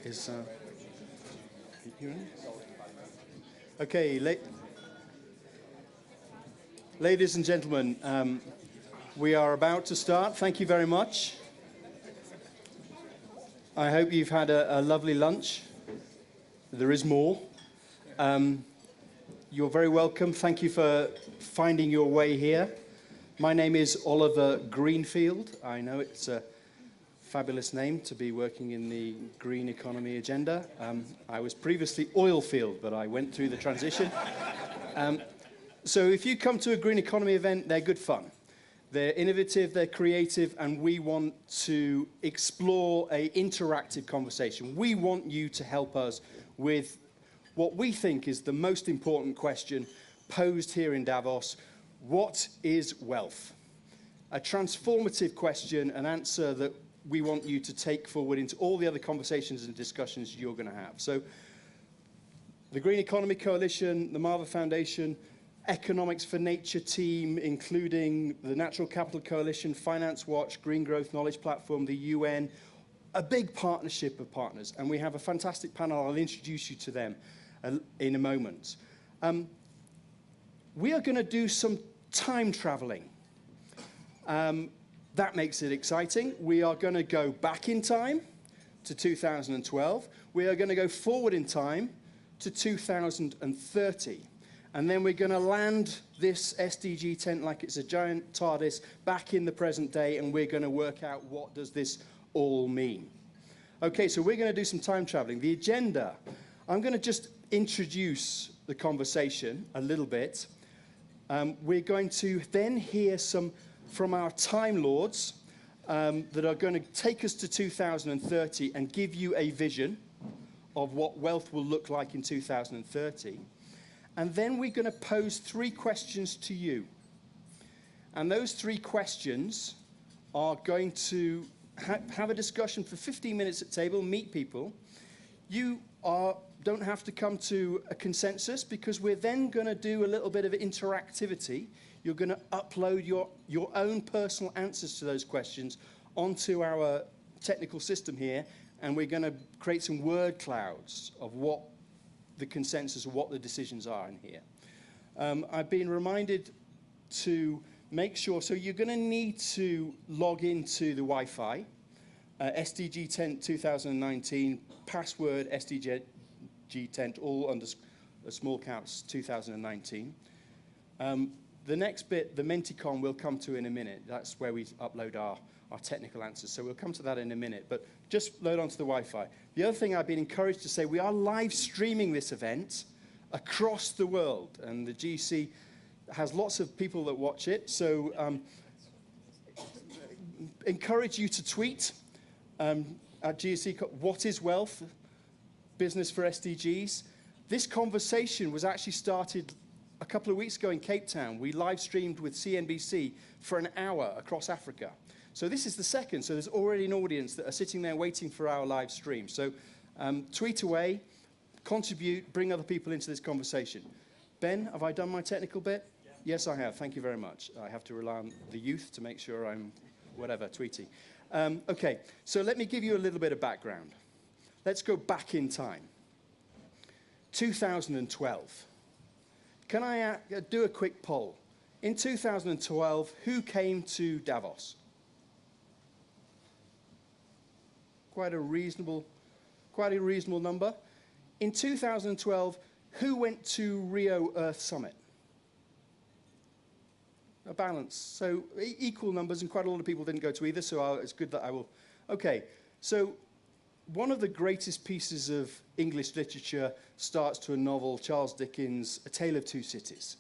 Is you in? Okay, ladies and gentlemen, we are about to start. Thank you very much. I hope you've had a lovely lunch. There is more. You're very welcome. Thank you for finding your way here. My name is Oliver Greenfield. I know it's a fabulous name to be working in the green economy agenda. I was previously Oilfield, but I went through the transition. So if you come to a green economy event, they're good fun. They're innovative, they're creative, and we want to explore an interactive conversation. We want you to help us with what we think is the most important question posed here in Davos. What is wealth? A transformative question, an answer that we want you to take forward into all the other conversations and discussions you're going to have. So the Green Economy Coalition, the Marva Foundation, Economics for Nature team, including the Natural Capital Coalition, Finance Watch, Green Growth Knowledge Platform, the UN, a big partnership of partners. And we have a fantastic panel. I'll introduce you to them in a moment. We are going to do some time traveling. That makes it exciting. We are going to go back in time to 2012. We are going to go forward in time to 2030. And then we're going to land this SDG tent like it's a giant TARDIS back in the present day, and we're going to work out what does this all mean. Okay, so we're going to do some time traveling. The agenda, I'm going to just introduce the conversation a little bit. We're going to then hear some from our Time Lords that are going to take us to 2030 and give you a vision of what wealth will look like in 2030. And then we're going to pose 3 questions to you. And those 3 questions are going to have a discussion for 15 minutes at table, meet people. You don't have to come to a consensus, because we're then going to do a little bit of interactivity. You're going to upload your own personal answers to those questions onto our technical system here, and we're going to create some word clouds of what the consensus of what the decisions are in here. I've been reminded to make sure, so you're going to need to log into the Wi-Fi, SDG Tent 2019, password SDG Tent, all under small caps 2019. The next bit, the Menticon, we'll come to in a minute. That's where we upload our technical answers. So we'll come to that in a minute, but just load onto the Wi-Fi. The other thing I've been encouraged to say, we are live streaming this event across the world, and the GC has lots of people that watch it. So encourage you to tweet at GC, what is wealth? Business for SDGs. This conversation was actually started a couple of weeks ago in Cape Town. We live streamed with CNBC for an hour across Africa. So this is the second. So there's already an audience that are sitting there waiting for our live stream. So tweet away, contribute, bring other people into this conversation. Ben, have I done my technical bit? Yeah. Yes, I have. Thank you very much. I have to rely on the youth to make sure I'm tweeting. Okay, so let me give you a little bit of background. Let's go back in time. 2012. Can I do a quick poll? In 2012, who came to Davos? Quite a reasonable number. In 2012, who went to Rio Earth Summit? A balance. So equal numbers, and quite a lot of people didn't go to either, so it's good that I will. Okay, so one of the greatest pieces of English literature starts to a novel, Charles Dickens' A Tale of Two Cities.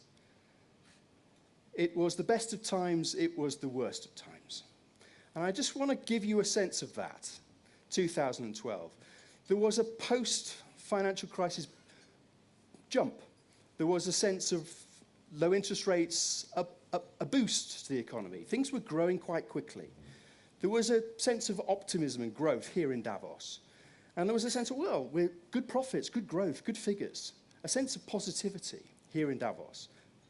It was the best of times, it was the worst of times. And I just want to give you a sense of that, 2012. There was a post-financial crisis jump. There was a sense of low interest rates, a boost to the economy. Things were growing quite quickly. There was a sense of optimism and growth here in Davos. And there was a sense of, well, we're good profits, good growth, good figures. A sense of positivity here in Davos.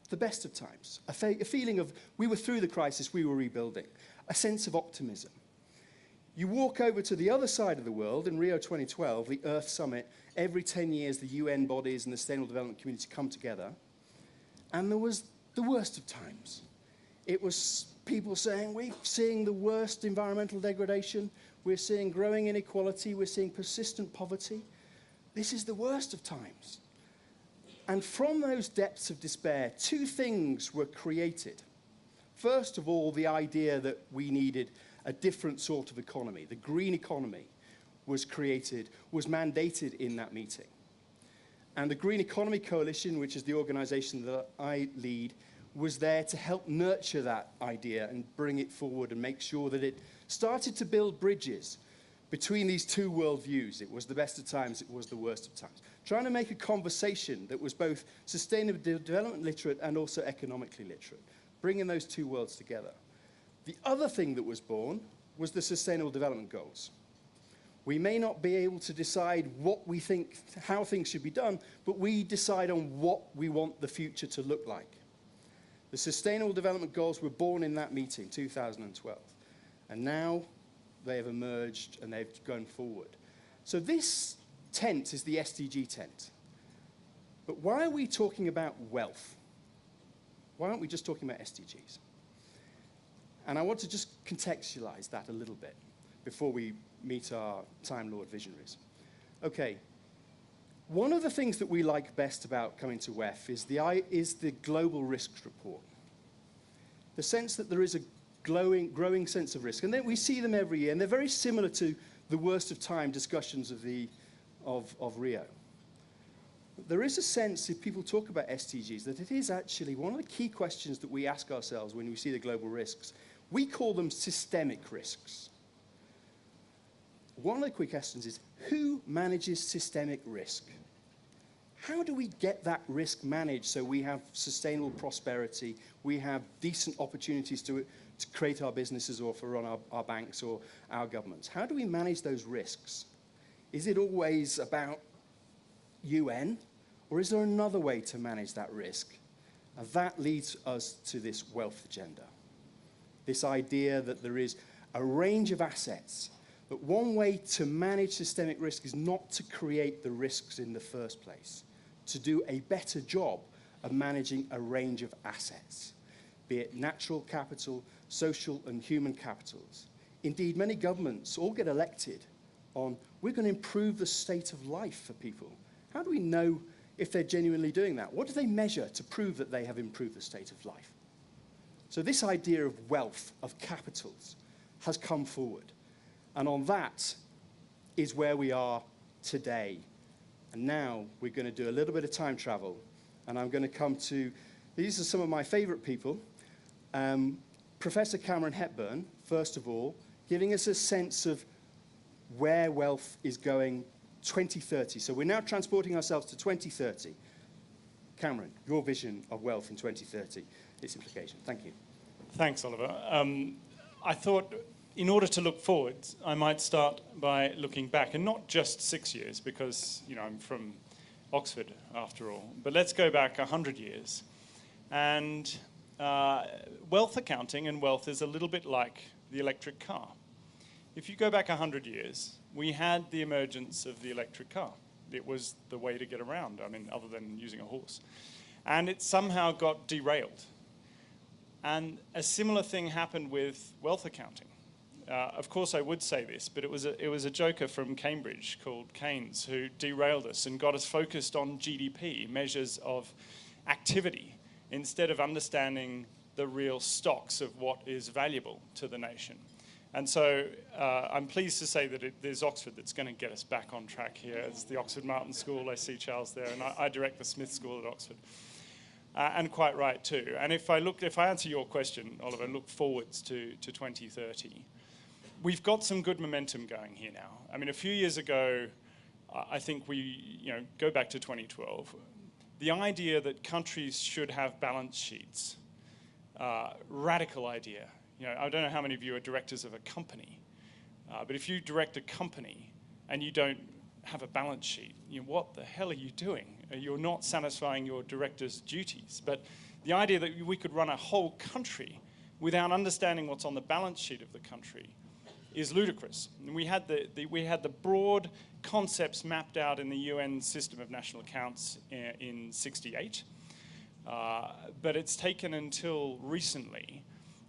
The best of times. A feeling of we were through the crisis, we were rebuilding. A sense of optimism. You walk over to the other side of the world, in Rio 2012, the Earth Summit, every 10 years the UN bodies and the Sustainable Development Community come together, and there was the worst of times. It was people saying, we're seeing the worst environmental degradation, we're seeing growing inequality, we're seeing persistent poverty. This is the worst of times. And from those depths of despair, two things were created. First of all, the idea that we needed a different sort of economy. The green economy was created, was mandated in that meeting. And the Green Economy Coalition, which is the organization that I lead, was there to help nurture that idea and bring it forward and make sure that it started to build bridges between these two worldviews. It was the best of times, it was the worst of times. Trying to make a conversation that was both sustainable development literate and also economically literate, bringing those two worlds together. The other thing that was born was the Sustainable Development Goals. We may not be able to decide what we think, how things should be done, but we decide on what we want the future to look like. The Sustainable Development Goals were born in that meeting, 2012. And now they have emerged and they've gone forward. So this tent is the SDG tent. But why are we talking about wealth? Why aren't we just talking about SDGs? And I want to just contextualize that a little bit before we meet our Time Lord visionaries. Okay, one of the things that we like best about coming to WEF is the global risks report. The sense that there is a growing sense of risk. And then we see them every year, and they're very similar to the worst of time discussions of Rio. There is a sense, if people talk about SDGs, that it is actually one of the key questions that we ask ourselves when we see the global risks. We call them systemic risks. One of the quick questions is, who manages systemic risk? How do we get that risk managed so we have sustainable prosperity, we have decent opportunities to create our businesses or for run our banks or our governments? How do we manage those risks? Is it always about UN, or is there another way to manage that risk? And that leads us to this wealth agenda. This idea that there is a range of assets, but one way to manage systemic risk is not to create the risks in the first place, to do a better job of managing a range of assets, be it natural capital, social and human capitals. Indeed, many governments all get elected on, we're going to improve the state of life for people. How do we know if they're genuinely doing that? What do they measure to prove that they have improved the state of life? So this idea of wealth, of capitals, has come forward. And on that is where we are today. And now we're going to do a little bit of time travel. And I'm going to come to, these are some of my favorite people. Professor Cameron Hepburn, first of all, giving us a sense of where wealth is going 2030. So we're now transporting ourselves to 2030. Cameron, your vision of wealth in 2030, its implication. Thank you. Thanks, Oliver. I thought in order to look forward, I might start by looking back, and not just 6 years, because I'm from Oxford after all, but let's go back 100 years. And wealth accounting and wealth is a little bit like the electric car. If you go back 100 years, we had the emergence of the electric car. It was the way to get around, other than using a horse. And it somehow got derailed. And a similar thing happened with wealth accounting. Of course, I would say this, but it was a joker from Cambridge called Keynes who derailed us and got us focused on GDP, measures of activity, instead of understanding the real stocks of what is valuable to the nation. And so I'm pleased to say that there's Oxford that's going to get us back on track here. It's the Oxford Martin School. I see Charles there, and I direct the Smith School at Oxford. And quite right too. And if I answer your question, Oliver, look forwards to 2030, we've got some good momentum going here now. A few years ago, I think we go back to 2012. The idea that countries should have balance sheets, radical idea. I don't know how many of you are directors of a company, but if you direct a company and you don't have a balance sheet, what the hell are you doing? You're not satisfying your director's duties. But the idea that we could run a whole country without understanding what's on the balance sheet of the country is ludicrous. And we had the broad concepts mapped out in the UN system of national accounts in '68, but it's taken until recently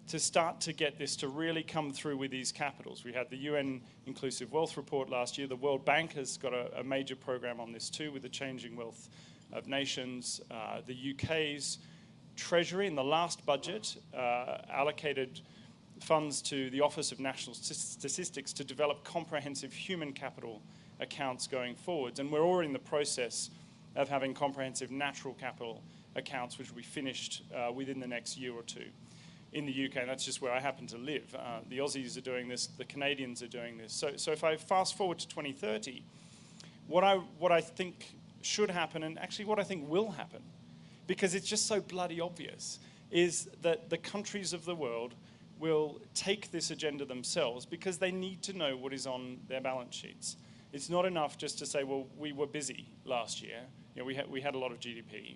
to start to get this to really come through with these capitals. We had the UN Inclusive Wealth Report last year. The World Bank has got a major program on this too, with the changing wealth of nations. The UK's Treasury in the last budget allocated funds to the Office of National Statistics to develop comprehensive human capital accounts going forwards. And we're already in the process of having comprehensive natural capital accounts, which will be finished within the next year or two in the UK. And that's just where I happen to live. The Aussies are doing this, the Canadians are doing this. So if I fast forward to 2030, what I think should happen, and actually what I think will happen, because it's just so bloody obvious, is that the countries of the world will take this agenda themselves because they need to know what is on their balance sheets. It's not enough just to say, well, we were busy last year. You know, we had a lot of GDP.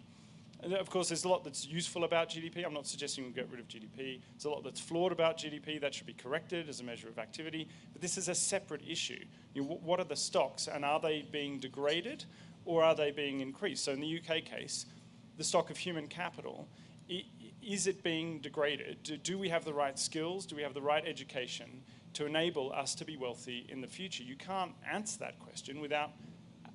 And of course, there's a lot that's useful about GDP. I'm not suggesting we'll get rid of GDP. There's a lot that's flawed about GDP that should be corrected as a measure of activity. But this is a separate issue. You know, what are the stocks, and are they being degraded or are they being increased? So in the UK case, the stock of human capital, is it being degraded? Do we have the right skills? Do we have the right education to enable us to be wealthy in the future? You can't answer that question without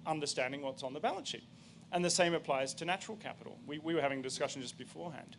understanding what's on the balance sheet. And the same applies to natural capital. We were having a discussion just beforehand.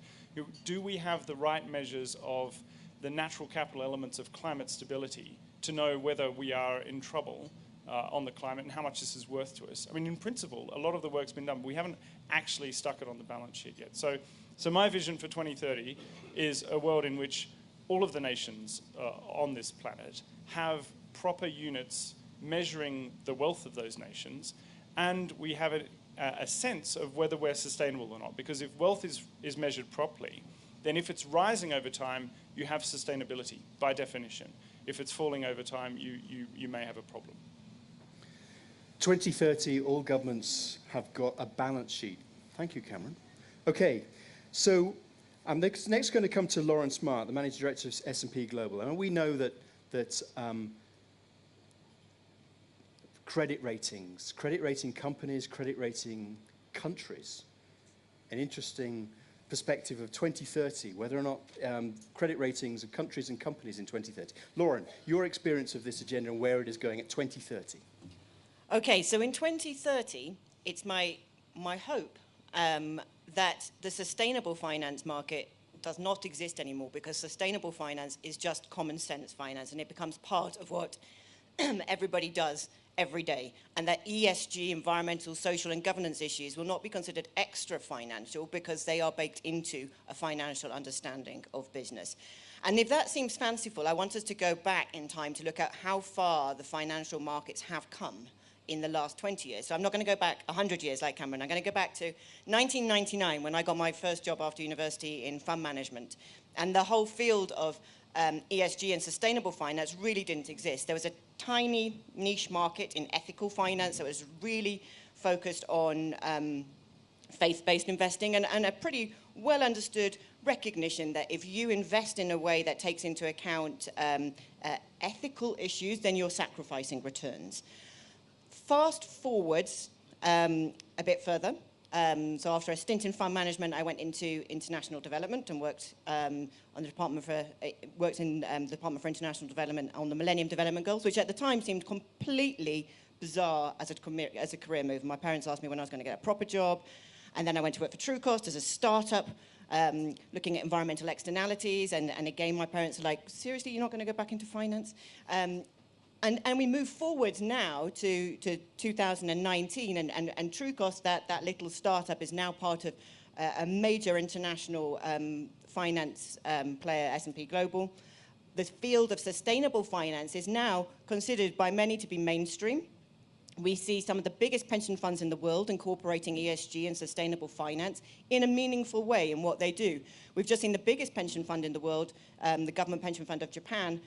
Do we have the right measures of the natural capital elements of climate stability to know whether we are in trouble on the climate and how much this is worth to us? I mean, in principle, a lot of the work's been done, but we haven't actually stuck it on the balance sheet yet. So my vision for 2030 is a world in which all of the nations on this planet have proper units measuring the wealth of those nations, and we have a sense of whether we're sustainable or not. Because if wealth is measured properly, then if it's rising over time, you have sustainability by definition. If it's falling over time, you may have a problem. 2030, all governments have got a balance sheet. Thank you, Cameron. Okay, so I'm next going to come to Lauren Smart, the Managing Director of S&P Global. And we know that credit ratings, credit rating companies, credit rating countries, an interesting perspective of 2030, whether or not credit ratings of countries and companies in 2030. Lauren, your experience of this agenda and where it is going at 2030. Okay, so in 2030, it's my hope that the sustainable finance market does not exist anymore, because sustainable finance is just common sense finance, and it becomes part of what everybody does every day, and that ESG, environmental, social, and governance issues will not be considered extra financial because they are baked into a financial understanding of business. And if that seems fanciful, I want us to go back in time to look at how far the financial markets have come in the last 20 years. So I'm not going to go back 100 years like Cameron. I'm going to go back to 1999 when I got my first job after university in fund management. And the whole field of ESG and sustainable finance really didn't exist. There was a tiny niche market in ethical finance that was really focused on faith-based investing, and a pretty well understood recognition that if you invest in a way that takes into account ethical issues, then you're sacrificing returns. Fast forwards a bit further. So after a stint in fund management, I went into international development and worked in the Department for International Development on the Millennium Development Goals, which at the time seemed completely bizarre as a career move. My parents asked me when I was going to get a proper job, and then I went to work for Truecost as a startup, looking at environmental externalities, and again, my parents are like, seriously, you're not going to go back into finance? And we move forward now to 2019, and Truecost, that little startup, is now part of a major international finance player, S&P Global. The field of sustainable finance is now considered by many to be mainstream. We see some of the biggest pension funds in the world incorporating ESG and sustainable finance in a meaningful way in what they do. We've just seen the biggest pension fund in the world, the Government Pension Fund of Japan,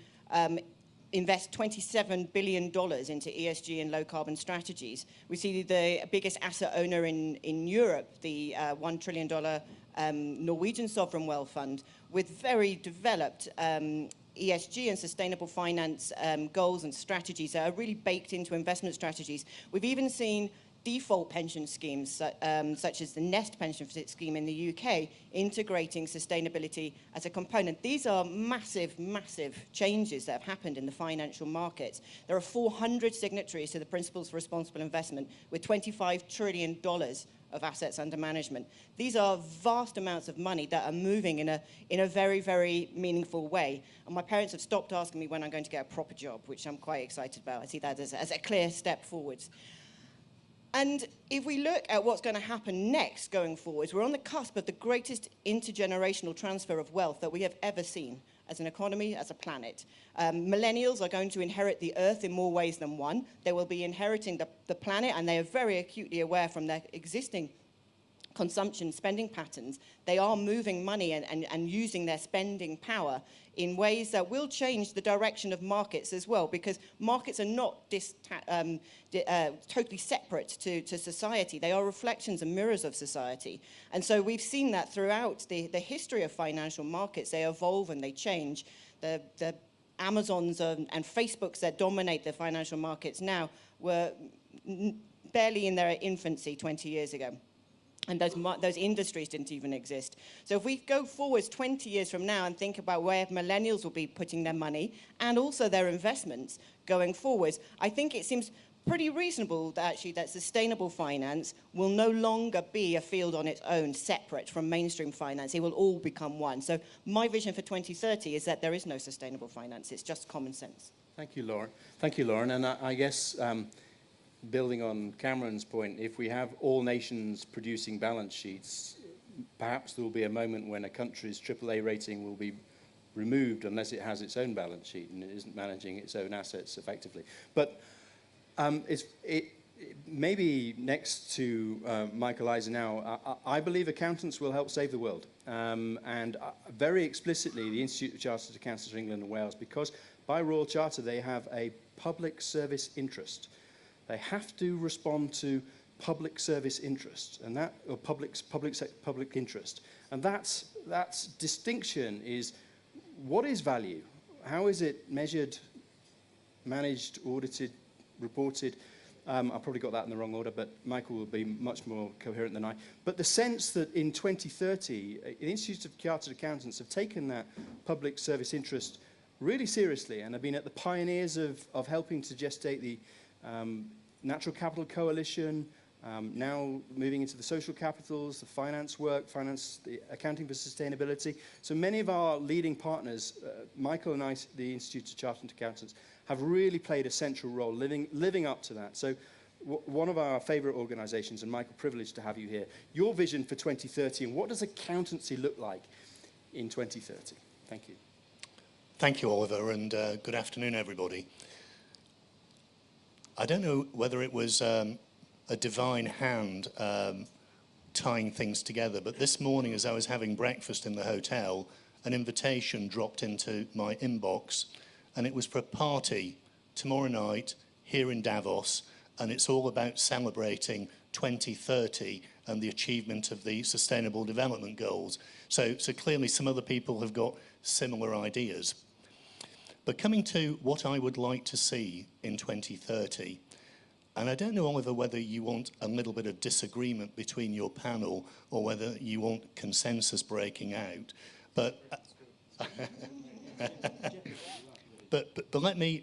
invest $27 billion into ESG and low-carbon strategies. We see the biggest asset owner in Europe, the $1 trillion Norwegian sovereign wealth fund, with very developed ESG and sustainable finance goals and strategies that are really baked into investment strategies. We've even seen default pension schemes, such as the Nest pension scheme in the UK, integrating sustainability as a component. These are massive, massive changes that have happened in the financial markets. There are 400 signatories to the Principles for Responsible Investment with $25 trillion of assets under management. These are vast amounts of money that are moving in a very, very meaningful way. And my parents have stopped asking me when I'm going to get a proper job, which I'm quite excited about. I see that as a clear step forwards. And if we look at what's going to happen next going forwards, we're on the cusp of the greatest intergenerational transfer of wealth that we have ever seen as an economy, as a planet. Millennials are going to inherit the earth in more ways than one. They will be inheriting the planet, and they are very acutely aware from their existing consumption spending patterns. They are moving money and using their spending power in ways that will change the direction of markets as well, because markets are not totally separate to society. They are reflections and mirrors of society. And so we've seen that throughout the history of financial markets. They evolve and they change. The Amazons and Facebooks that dominate the financial markets now were barely in their infancy 20 years ago. And those industries didn't even exist. So if we go forwards 20 years from now and think about where millennials will be putting their money and also their investments going forwards, I think it seems pretty reasonable that actually that sustainable finance will no longer be a field on its own, separate from mainstream finance. It will all become one. So my vision for 2030 is that there is no sustainable finance. It's just common sense. Thank you, Lauren. Thank you, Lauren. And I guess building on Cameron's point, if we have all nations producing balance sheets, perhaps there will be a moment when a country's AAA rating will be removed unless it has its own balance sheet and it isn't managing its own assets effectively. But maybe next to Michael Eisen now, I believe accountants will help save the world. And very explicitly, the Institute of Chartered Accountants of England and Wales, because by Royal Charter they have a public service interest. They have to respond to public service interest, and that or public interest, and that's distinction is what is value, how is it measured, managed, audited, reported. I probably got that in the wrong order, but Michael will be much more coherent than I. But the sense that in 2030, the Institute of Chartered Accountants have taken that public service interest really seriously and have been at the pioneers of helping to gestate the Natural Capital Coalition, now moving into the social capitals, the finance work, the accounting for sustainability. So many of our leading partners, Michael and I, the Institute of Chartered Accountants, have really played a central role living up to that. So one of our favorite organizations, and Michael, privileged to have you here, your vision for 2030, and what does accountancy look like in 2030? Thank you. Thank you, Oliver, and good afternoon, everybody. I don't know whether it was a divine hand tying things together, but this morning as I was having breakfast in the hotel, an invitation dropped into my inbox, and it was for a party tomorrow night here in Davos, and it's all about celebrating 2030 and the achievement of the Sustainable Development Goals. So clearly some other people have got similar ideas. But coming to what I would like to see in 2030, and I don't know, Oliver, whether you want a little bit of disagreement between your panel or whether you want consensus breaking out, but but let me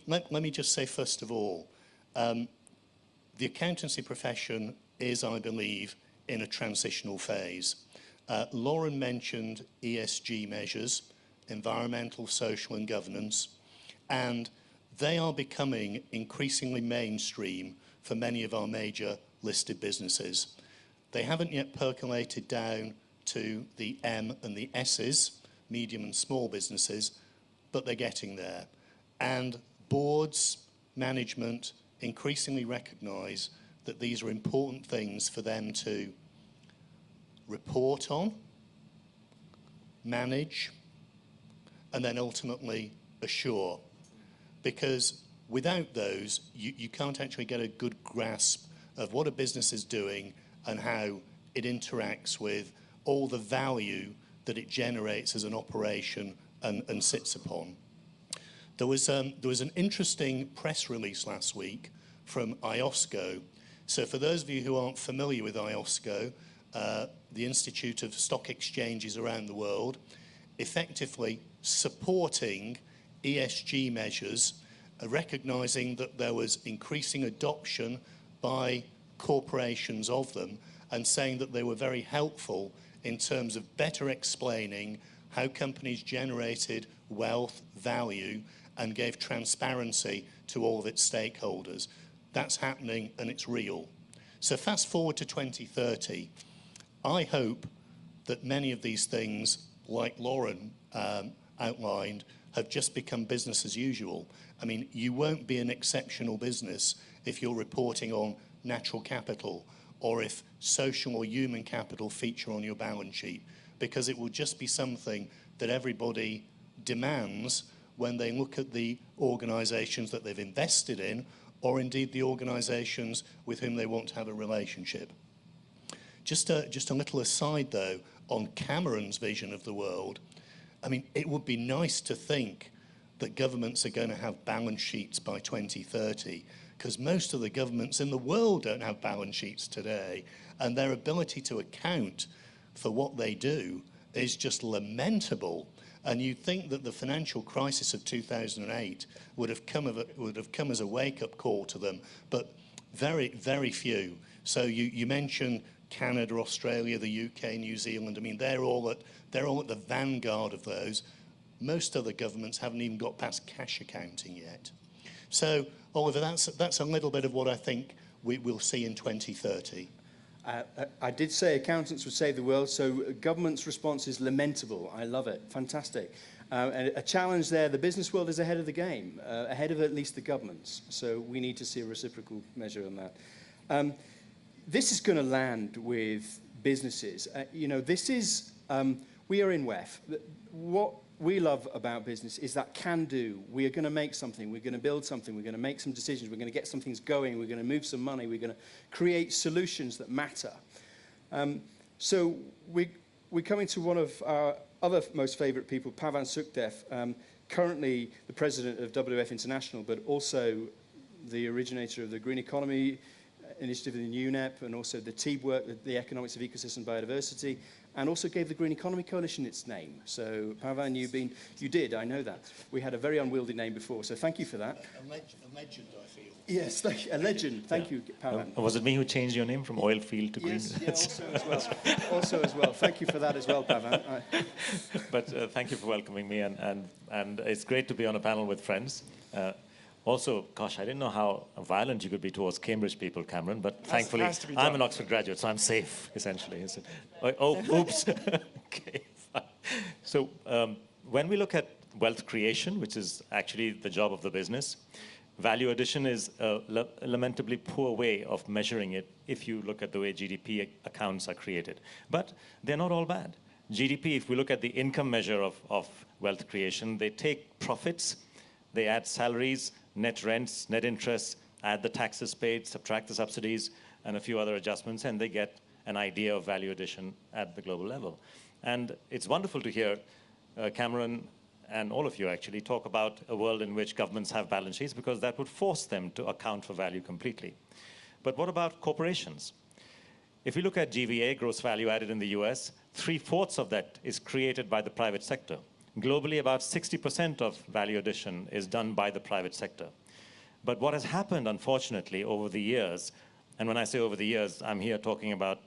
just say first of all, the accountancy profession is, I believe, in a transitional phase. Lauren mentioned ESG measures, environmental, social and governance, and they are becoming increasingly mainstream for many of our major listed businesses. They haven't yet percolated down to the M and the S's, medium and small businesses, but they're getting there. And boards, management increasingly recognise that these are important things for them to report on, manage, and then ultimately assure. Because without those, you can't actually get a good grasp of what a business is doing and how it interacts with all the value that it generates as an operation and sits upon. There was an interesting press release last week from IOSCO. So for those of you who aren't familiar with IOSCO, the Institute of Stock Exchanges around the world, effectively supporting ESG measures, recognising that there was increasing adoption by corporations of them, and saying that they were very helpful in terms of better explaining how companies generated wealth, value, and gave transparency to all of its stakeholders. That's happening and it's real. So fast forward to 2030, I hope that many of these things, like Lauren outlined, have just become business as usual. I mean, you won't be an exceptional business if you're reporting on natural capital or if social or human capital feature on your balance sheet, because it will just be something that everybody demands when they look at the organisations that they've invested in, or indeed the organisations with whom they want to have a relationship. Just a little aside, though, on Cameron's vision of the world. I mean, it would be nice to think that governments are going to have balance sheets by 2030, because most of the governments in the world don't have balance sheets today, and their ability to account for what they do is just lamentable. And you'd think that the financial crisis of 2008 would have come as a wake-up call to them, but very, very few. So you mentioned Canada, Australia, the UK, New Zealand. I mean, they're all at the vanguard of those. Most other governments haven't even got past cash accounting yet. So, Oliver, that's a little bit of what I think we will see in 2030. I did say accountants would save the world, so government's response is lamentable. I love it. Fantastic. And a challenge there, the business world is ahead of the game, ahead of at least the governments. So we need to see a reciprocal measure on that. This is going to land with businesses. You know, this is, we are in WEF. What we love about business is that can do. We are going to make something. We're going to build something. We're going to make some decisions. We're going to get some things going. We're going to move some money. We're going to create solutions that matter. So we're coming to one of our other most favorite people, Pavan Sukhdev, currently the president of WWF International, but also the originator of the Green Economy Initiative in UNEP, and also the TEEB work, the Economics of Ecosystem Biodiversity, and also gave the Green Economy Coalition its name. So, Pavan, you did, I know that. We had a very unwieldy name before, so thank you for that. A legend, I feel. Yes, thank you, a legend. Thank you, Pavan. Was it me who changed your name from Oilfield to Green? Yes, yeah, also as well. Thank you for that as well, Pavan. But thank you for welcoming me, and it's great to be on a panel with friends. Also, gosh, I didn't know how violent you could be towards Cambridge people, Cameron, but thankfully I'm an Oxford graduate, so I'm safe, essentially. Oh, oops. Okay, fine. So when we look at wealth creation, which is actually the job of the business, value addition is a lamentably poor way of measuring it if you look at the way GDP accounts are created. But they're not all bad. GDP, if we look at the income measure of wealth creation, they take profits, they add salaries, net rents, net interests, add the taxes paid, subtract the subsidies, and a few other adjustments, and they get an idea of value addition at the global level. And it's wonderful to hear Cameron and all of you actually talk about a world in which governments have balance sheets, because that would force them to account for value completely. But what about corporations? If we look at GVA, gross value added in the US, 3/4 of that is created by the private sector. Globally, about 60% of value addition is done by the private sector. But what has happened, unfortunately, over the years, and when I say over the years, I'm here talking about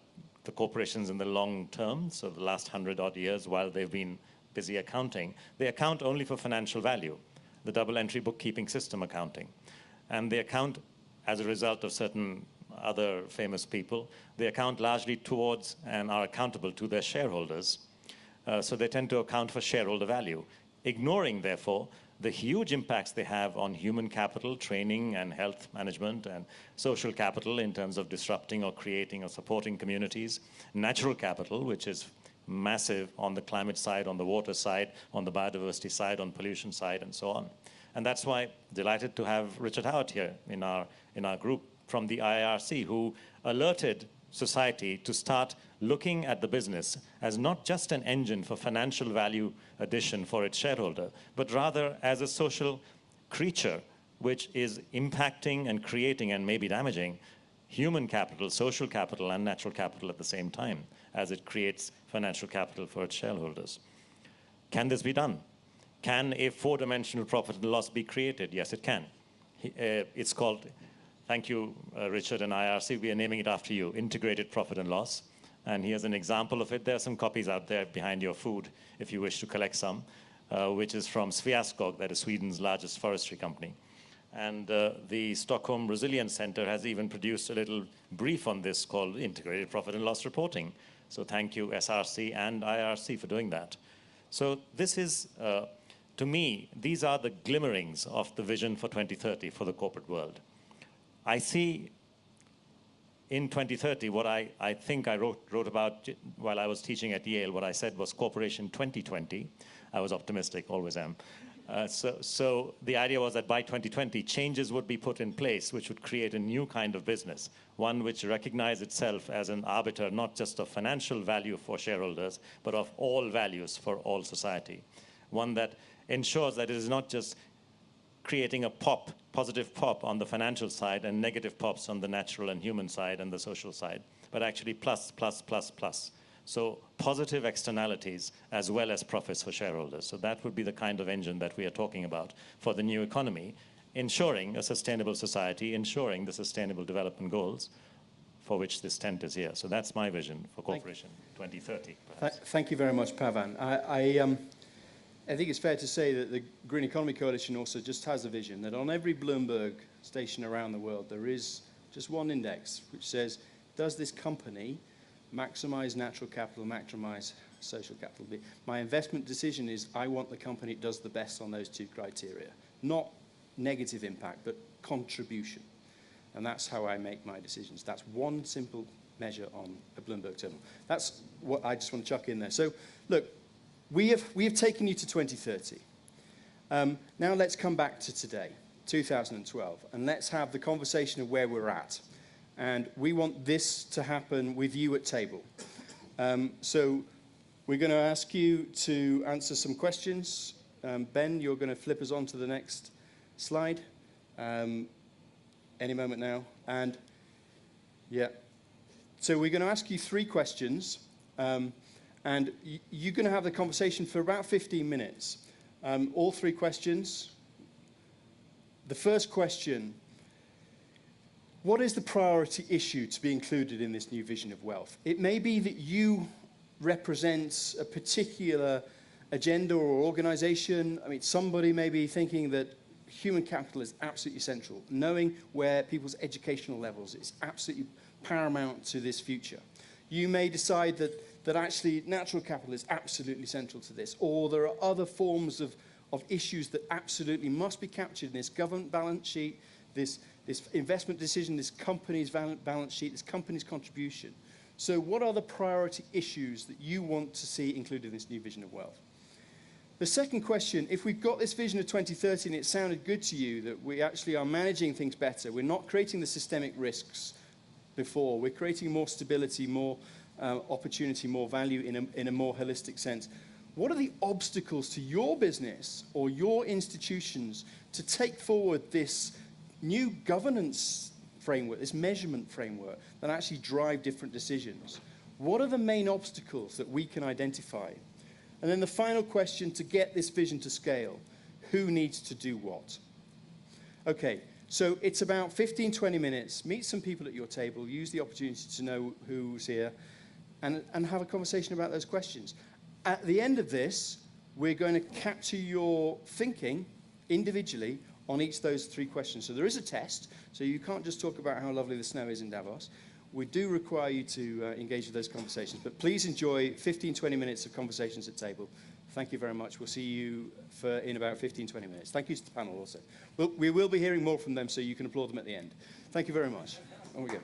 the corporations in the long term, so the last 100-odd years while they've been busy accounting, they account only for financial value, the double-entry bookkeeping system accounting. And they account, as a result of certain other famous people, they account largely towards and are accountable to their shareholders. So they tend to account for shareholder value, ignoring, therefore, the huge impacts they have on human capital, training and health management, and social capital in terms of disrupting or creating or supporting communities, natural capital, which is massive on the climate side, on the water side, on the biodiversity side, on pollution side, and so on. And that's why delighted to have Richard Howard here in our group from the IIRC, who alerted society to start looking at the business as not just an engine for financial value addition for its shareholder, but rather as a social creature which is impacting and creating and maybe damaging human capital, social capital, and natural capital at the same time as it creates financial capital for its shareholders. Can this be done? Can a four-dimensional profit and loss be created? Yes, it can. It's called, thank you, Richard and IRC, we are naming it after you, Integrated Profit and Loss. And here's an example of it. There are some copies out there behind your food if you wish to collect some, which is from Sveaskog, that is Sweden's largest forestry company. And the Stockholm Resilience Center has even produced a little brief on this called Integrated Profit and Loss Reporting. So thank you, SRC and IRC, for doing that. So this is, to me, these are the glimmerings of the vision for 2030 for the corporate world. I see in 2030, what I think I wrote about while I was teaching at Yale, what I said was Corporation 2020. I was optimistic, always am. So the idea was that by 2020, changes would be put in place which would create a new kind of business, one which recognized itself as an arbiter not just of financial value for shareholders, but of all values for all society. One that ensures that it is not just creating a positive pop on the financial side and negative pops on the natural and human side and the social side, but actually plus, plus, plus, plus. So positive externalities as well as profits for shareholders. So that would be the kind of engine that we are talking about for the new economy, ensuring a sustainable society, ensuring the sustainable development goals for which this tent is here. So that's my vision for Corporation 2030. Thank you very much, Pavan. I think it's fair to say that the Green Economy Coalition also just has a vision that on every Bloomberg station around the world, there is just one index which says, does this company maximize natural capital, maximize social capital? My investment decision is I want the company that does the best on those two criteria. Not negative impact, but contribution. And that's how I make my decisions. That's one simple measure on a Bloomberg terminal. That's what I just want to chuck in there. So, look, we have taken you to 2030. Now let's come back to today, 2012, and let's have the conversation of where we're at. And we want this to happen with you at table. So we're going to ask you to answer some questions. Ben, you're going to flip us on to the next slide any moment now. And yeah, so we're going to ask you 3 questions. And you're going to have the conversation for about 15 minutes. All 3 questions. The first question, what is the priority issue to be included in this new vision of wealth? It may be that you represent a particular agenda or organization. I mean, somebody may be thinking that human capital is absolutely central. Knowing where people's educational levels is absolutely paramount to this future. You may decide that actually natural capital is absolutely central to this, or there are other forms of issues that absolutely must be captured in this government balance sheet, this investment decision, this company's balance sheet, this company's contribution. So what are the priority issues that you want to see included in this new vision of wealth? The second question, if we've got this vision of 2030 and it sounded good to you that we actually are managing things better, we're not creating the systemic risks before, we're creating more stability, more opportunity, more value in a more holistic sense. What are the obstacles to your business or your institutions to take forward this new governance framework, this measurement framework that actually drive different decisions? What are the main obstacles that we can identify? And then the final question, to get this vision to scale, who needs to do what? Okay, so it's about 15, 20 minutes. Meet some people at your table, use the opportunity to know who's here, and have a conversation about those questions. At the end of this, we're going to capture your thinking individually on each of those 3 questions. So there is a test, so you can't just talk about how lovely the snow is in Davos. We do require you to engage with those conversations, but please enjoy 15, 20 minutes of conversations at table. Thank you very much. We'll see you in about 15, 20 minutes. Thank you to the panel also. We will be hearing more from them, so you can applaud them at the end. Thank you very much. On we go.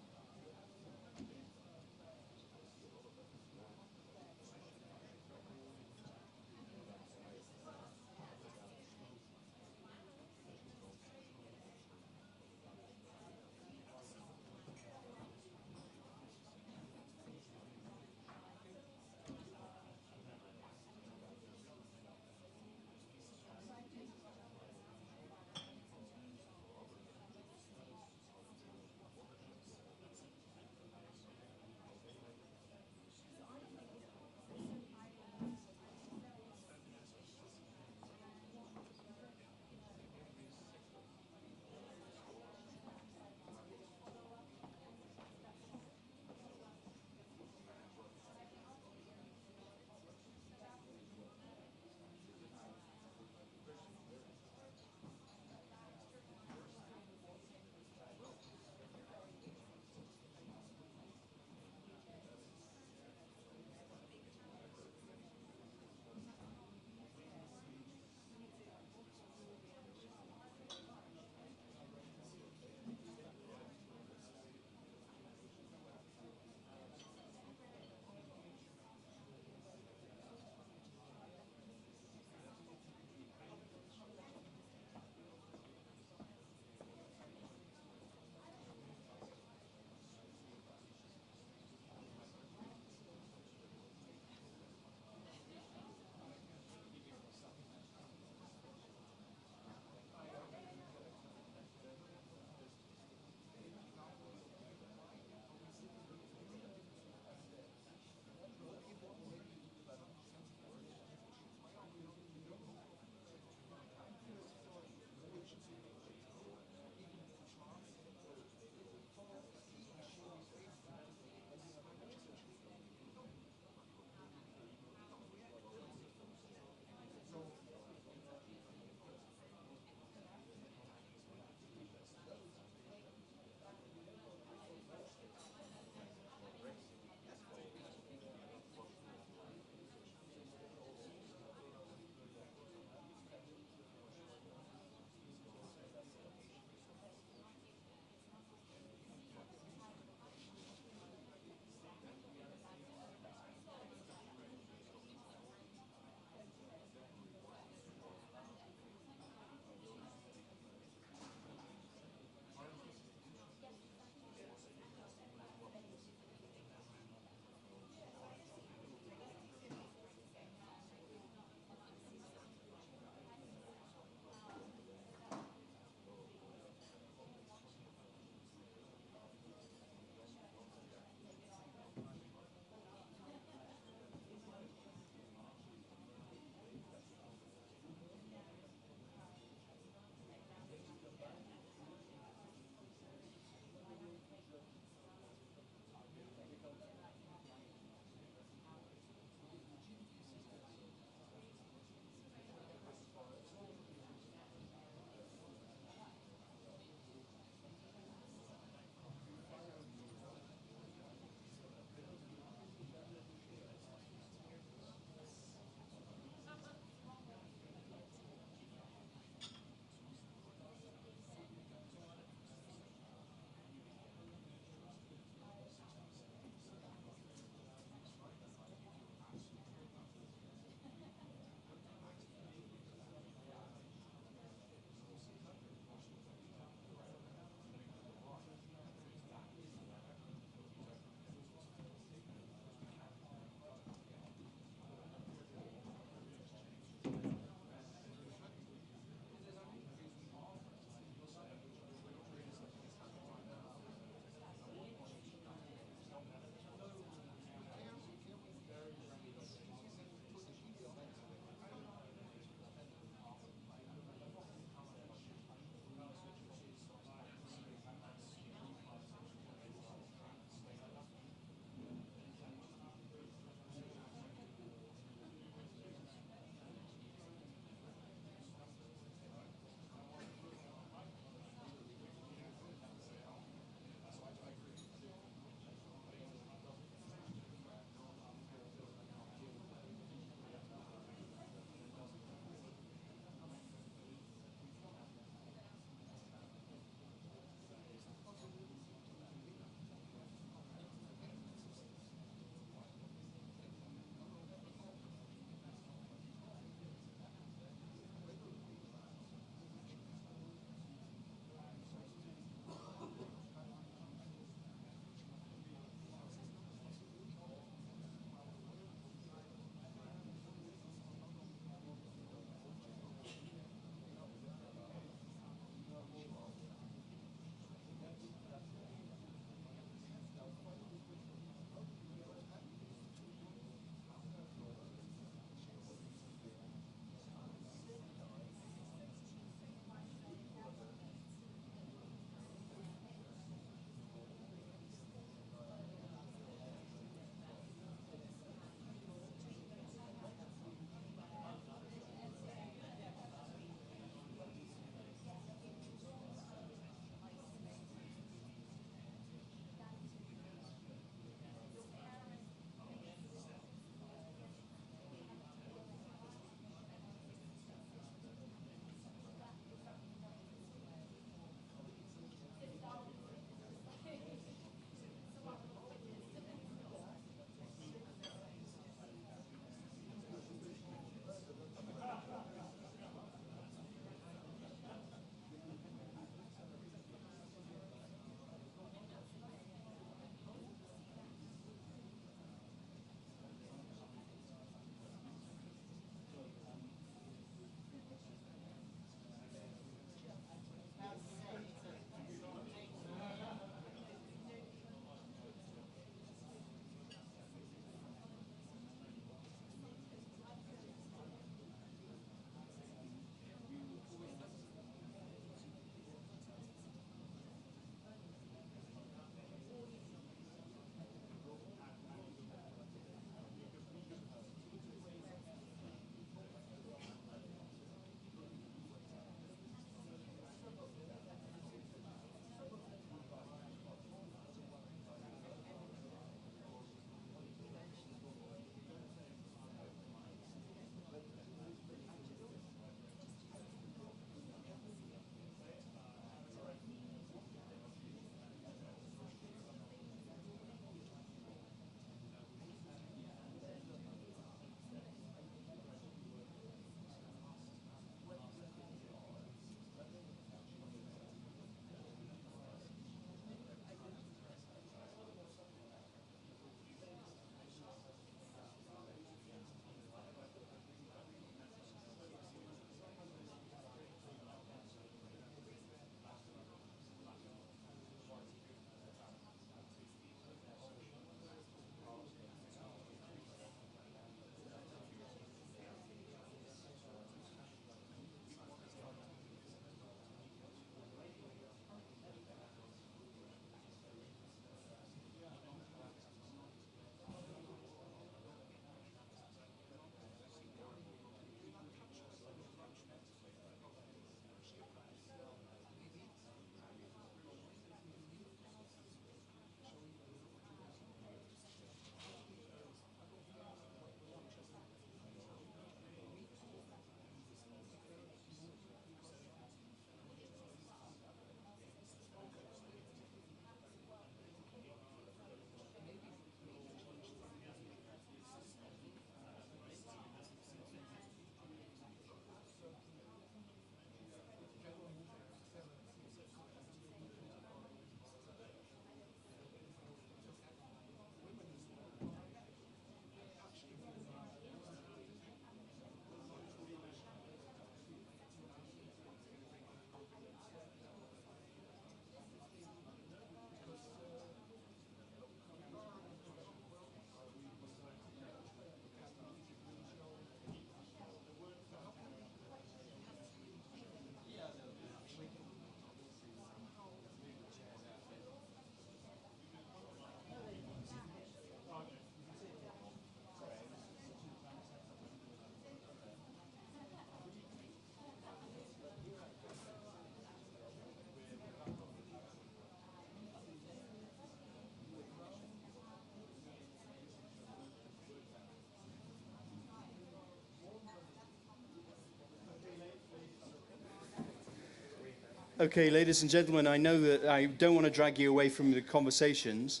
Okay, ladies and gentlemen, I know that I don't want to drag you away from the conversations,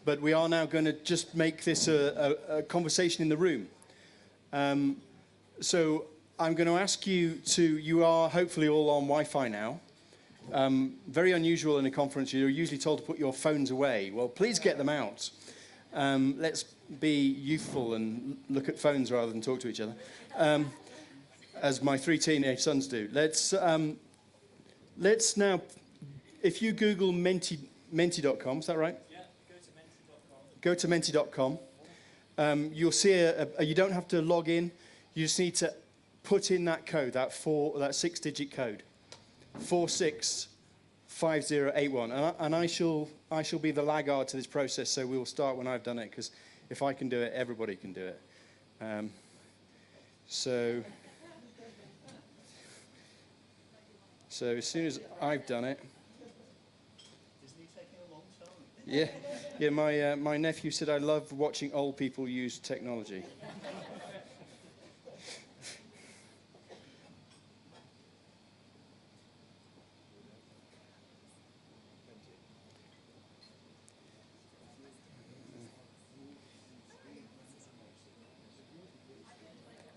but we are now going to just make this a conversation in the room. So I'm going to ask you you are hopefully all on Wi-Fi now. Very unusual in a conference, you're usually told to put your phones away. Well, please get them out. Let's be youthful and look at phones rather than talk to each other, as my 3 teenage sons do. Let's now, if you Google menti.com, is that right? Yeah, go to menti.com. You'll see you don't have to log in. You just need to put in that code, that 6-digit code, 465081. And I shall be the laggard to this process. So we will start when I've done it, because if I can do it, everybody can do it. So as soon as I've done it. Isn't he taking a long time? Yeah. My nephew said I love watching old people use technology.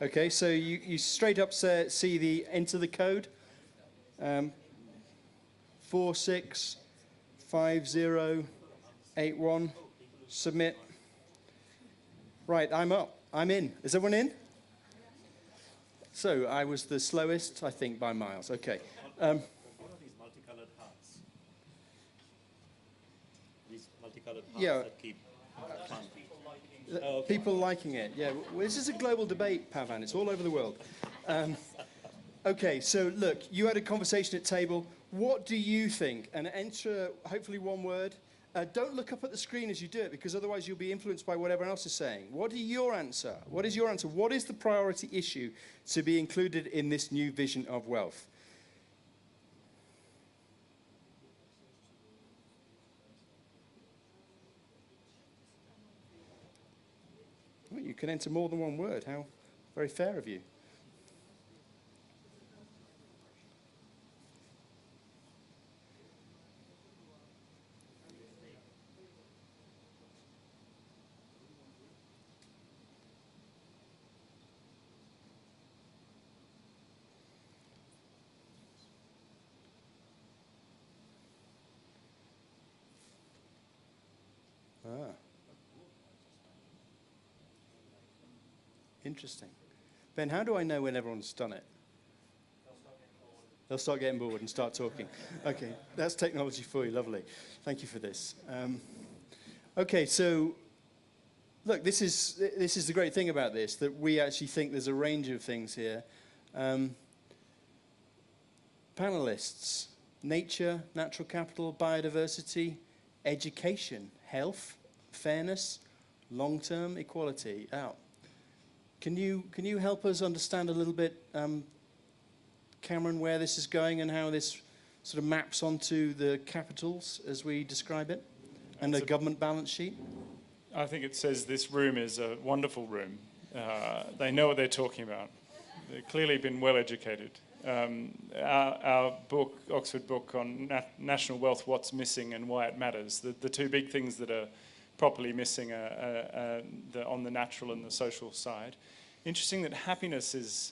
Okay, so you straight up see enter the code. 465081. Submit. Right, I'm up. I'm in. Is everyone in? So I was the slowest, I think, by miles. Okay. What are these multicolored hearts? These multicolored hearts that keep People liking it, yeah. Well, this is a global debate, Pavan. It's all over the world. Okay, so look, you had a conversation at table. What do you think? And enter, hopefully, one word. Don't look up at the screen as you do it, because otherwise you'll be influenced by what everyone else is saying. What is your answer? What is your answer? What is the priority issue to be included in this new vision of wealth? Well, you can enter more than one word. How very fair of you. Ah. Interesting. Ben, how do I know when everyone's done it? They'll start getting bored and start talking. Okay, that's technology for you. Lovely. Thank you for this. Okay, so look, this is the great thing about this, that we actually think there's a range of things here. Panelists: nature, natural capital, biodiversity, education, health, fairness, long-term equality. Can you help us understand a little bit, Cameron, where this is going and how this sort of maps onto the capitals as we describe it, and the government balance sheet? I think it says this room is a wonderful room. They know what they're talking about. They've clearly been well educated. Our book, Oxford book on national wealth, what's missing and why it matters. The two big things that are properly missing on the natural and the social side. Interesting that happiness is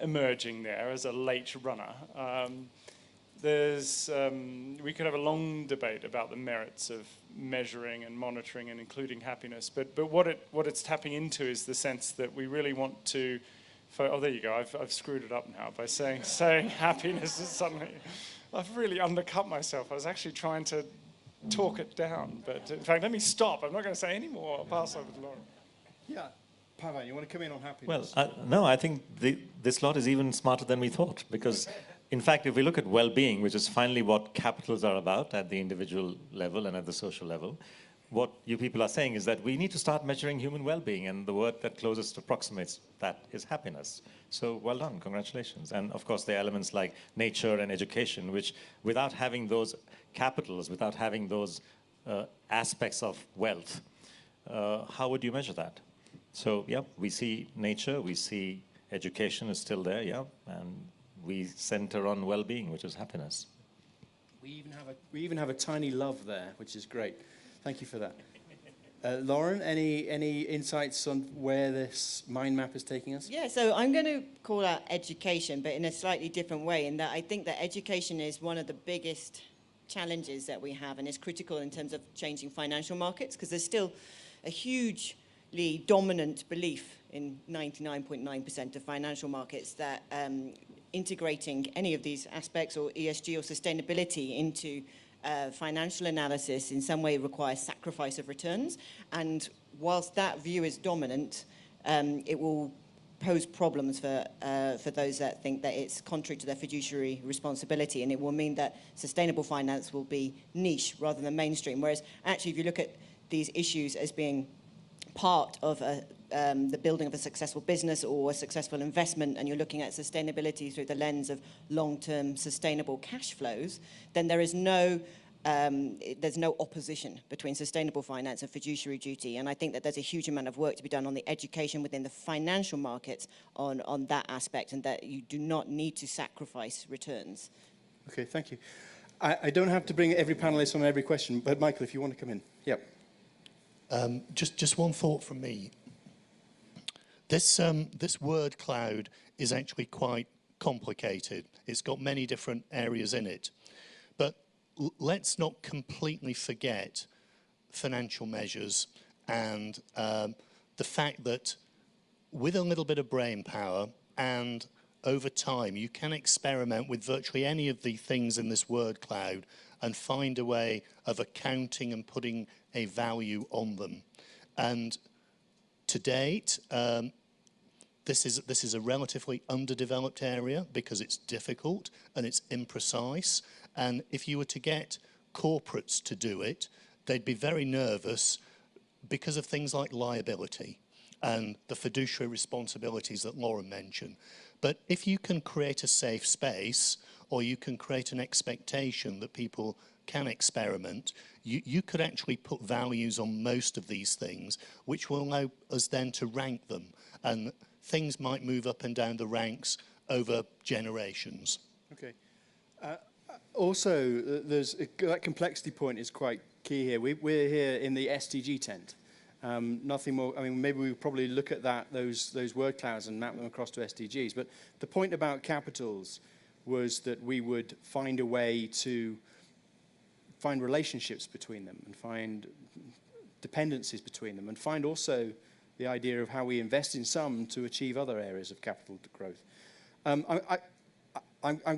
emerging there as a late runner. We could have a long debate about the merits of measuring and monitoring and including happiness, but what it's tapping into is the sense that we really want to. Oh, there you go. I've screwed it up now by saying happiness is suddenly. I've really undercut myself. I was actually trying to talk it down, but in fact, let me stop. I'm not going to say any more. I'll pass over to Lauren. Yeah, Pavan, you want to come in on happiness? Well, no, I think this lot is even smarter than we thought, because, in fact, if we look at well-being, which is finally what capitals are about at the individual level and at the social level, what you people are saying is that we need to start measuring human well-being, and the word that closest approximates that is happiness. So well done, congratulations. And of course there are elements like nature and education, which without having those capitals, without having those aspects of wealth, how would you measure that? So yeah, we see nature, we see education is still there, yeah, and we center on well-being, which is happiness. We even have a tiny love there, which is great. Thank you for that. Lauren, any insights on where this mind map is taking us? Yeah, so I'm going to call out education, but in a slightly different way, in that I think that education is one of the biggest challenges that we have and is critical in terms of changing financial markets, because there's still a hugely dominant belief in 99.9% of financial markets that integrating any of these aspects, or ESG or sustainability, into financial analysis in some way requires sacrifice of returns. And whilst that view is dominant, it will pose problems for those that think that it's contrary to their fiduciary responsibility, and it will mean that sustainable finance will be niche rather than mainstream. Whereas actually, if you look at these issues as being part of the building of a successful business or a successful investment, and you're looking at sustainability through the lens of long-term sustainable cash flows, then there's no opposition between sustainable finance and fiduciary duty. And I think that there's a huge amount of work to be done on the education within the financial markets on that aspect, and that you do not need to sacrifice returns. Okay, thank you. I don't have to bring every panelist on every question, but Michael, if you want to come in. Yep. Just one thought from me. This word cloud is actually quite complicated. It's got many different areas in it. But let's not completely forget financial measures and the fact that with a little bit of brain power and over time, you can experiment with virtually any of the things in this word cloud and find a way of accounting and putting a value on them. And to date, this is a relatively underdeveloped area because it's difficult and it's imprecise. And if you were to get corporates to do it, they'd be very nervous because of things like liability and the fiduciary responsibilities that Lauren mentioned. But if you can create a safe space, or you can create an expectation that people can experiment, you could actually put values on most of these things, which will allow us then to rank them. And things might move up and down the ranks over generations. Okay. Also, that complexity point is quite key here. We're here in the SDG tent. Nothing more. I mean, maybe we would probably look at those word clouds and map them across to SDGs. But the point about capitals was that we would find a way to find relationships between them and find dependencies between them, and find also the idea of how we invest in some to achieve other areas of capital growth. I'm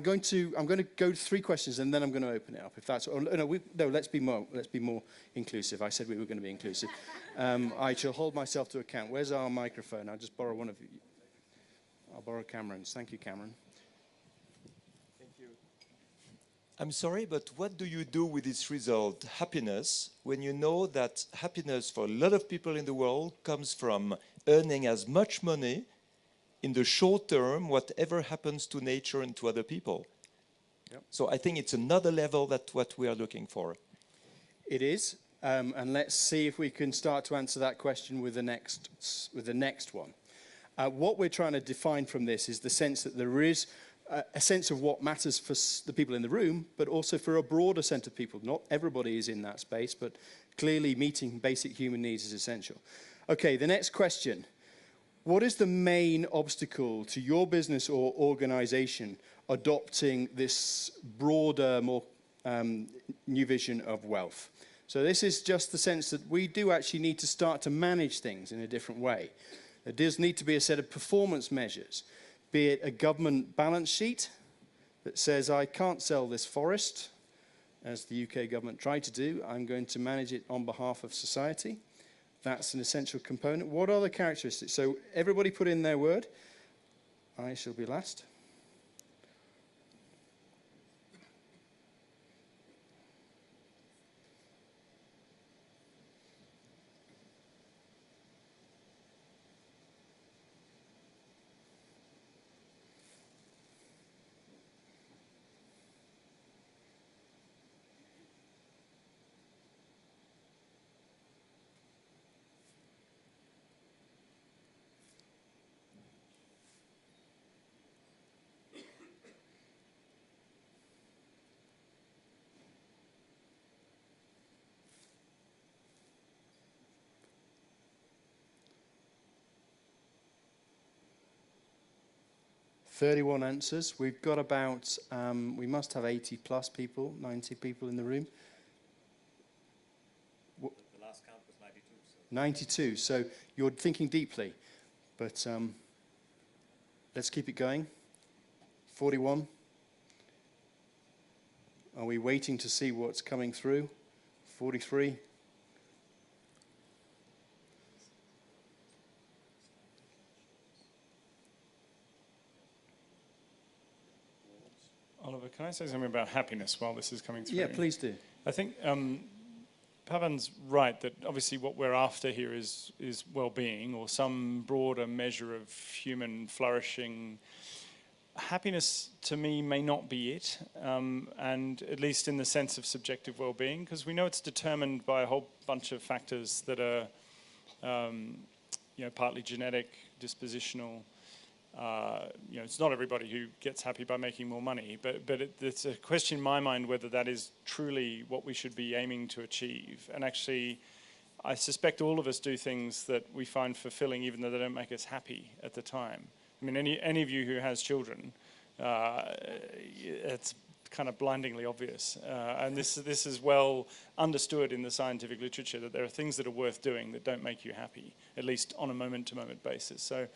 going to go to 3 questions and then I'm going to open it up. If that's let's be more inclusive. I said we were going to be inclusive. I shall hold myself to account. Where's our microphone? I'll just borrow one of you. I'll borrow Cameron's. Thank you, Cameron. Thank you. I'm sorry, but what do you do with this result, happiness, when you know that happiness for a lot of people in the world comes from earning as much money in the short term, whatever happens to nature and to other people? Yep. So I think it's another level that's what we are looking for. It is, and let's see if we can start to answer that question with the next one. What we're trying to define from this is the sense that there is a sense of what matters for the people in the room, but also for a broader set of people. Not everybody is in that space, but clearly meeting basic human needs is essential. Okay, the next question. What is the main obstacle to your business or organization adopting this broader, more new vision of wealth? So this is just the sense that we do actually need to start to manage things in a different way. There does need to be a set of performance measures, be it a government balance sheet that says, I can't sell this forest, as the UK government tried to do. I'm going to manage it on behalf of society. That's an essential component. What are the characteristics? So everybody put in their word. I shall be last. 31 answers. We've got about, we must have 80 plus people, 90 people in the room. The last count was 92. 92, so you're thinking deeply. But let's keep it going. 41. Are we waiting to see what's coming through? 43. Oliver, can I say something about happiness while this is coming through? Yeah, please do. I think Pavan's right that obviously what we're after here is well-being or some broader measure of human flourishing. Happiness, to me, may not be it, and at least in the sense of subjective well-being, because we know it's determined by a whole bunch of factors that are, partly genetic, dispositional. It's not everybody who gets happy by making more money, but it's a question in my mind whether that is truly what we should be aiming to achieve. And actually, I suspect all of us do things that we find fulfilling even though they don't make us happy at the time. I mean, any of you who has children, it's kind of blindingly obvious. And this is well understood in the scientific literature that there are things that are worth doing that don't make you happy, at least on a moment-to-moment basis. So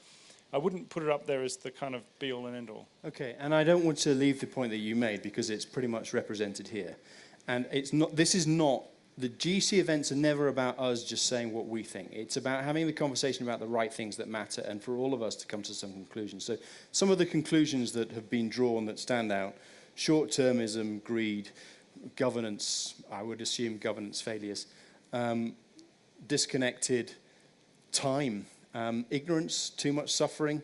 I wouldn't put it up there as the kind of be-all and end-all. Okay, and I don't want to leave the point that you made because it's pretty much represented here. And it's not. This is not. The GC events are never about us just saying what we think. It's about having the conversation about the right things that matter and for all of us to come to some conclusions. So some of the conclusions that have been drawn that stand out: short-termism, greed, governance, I would assume governance failures, disconnected time, ignorance, too much suffering.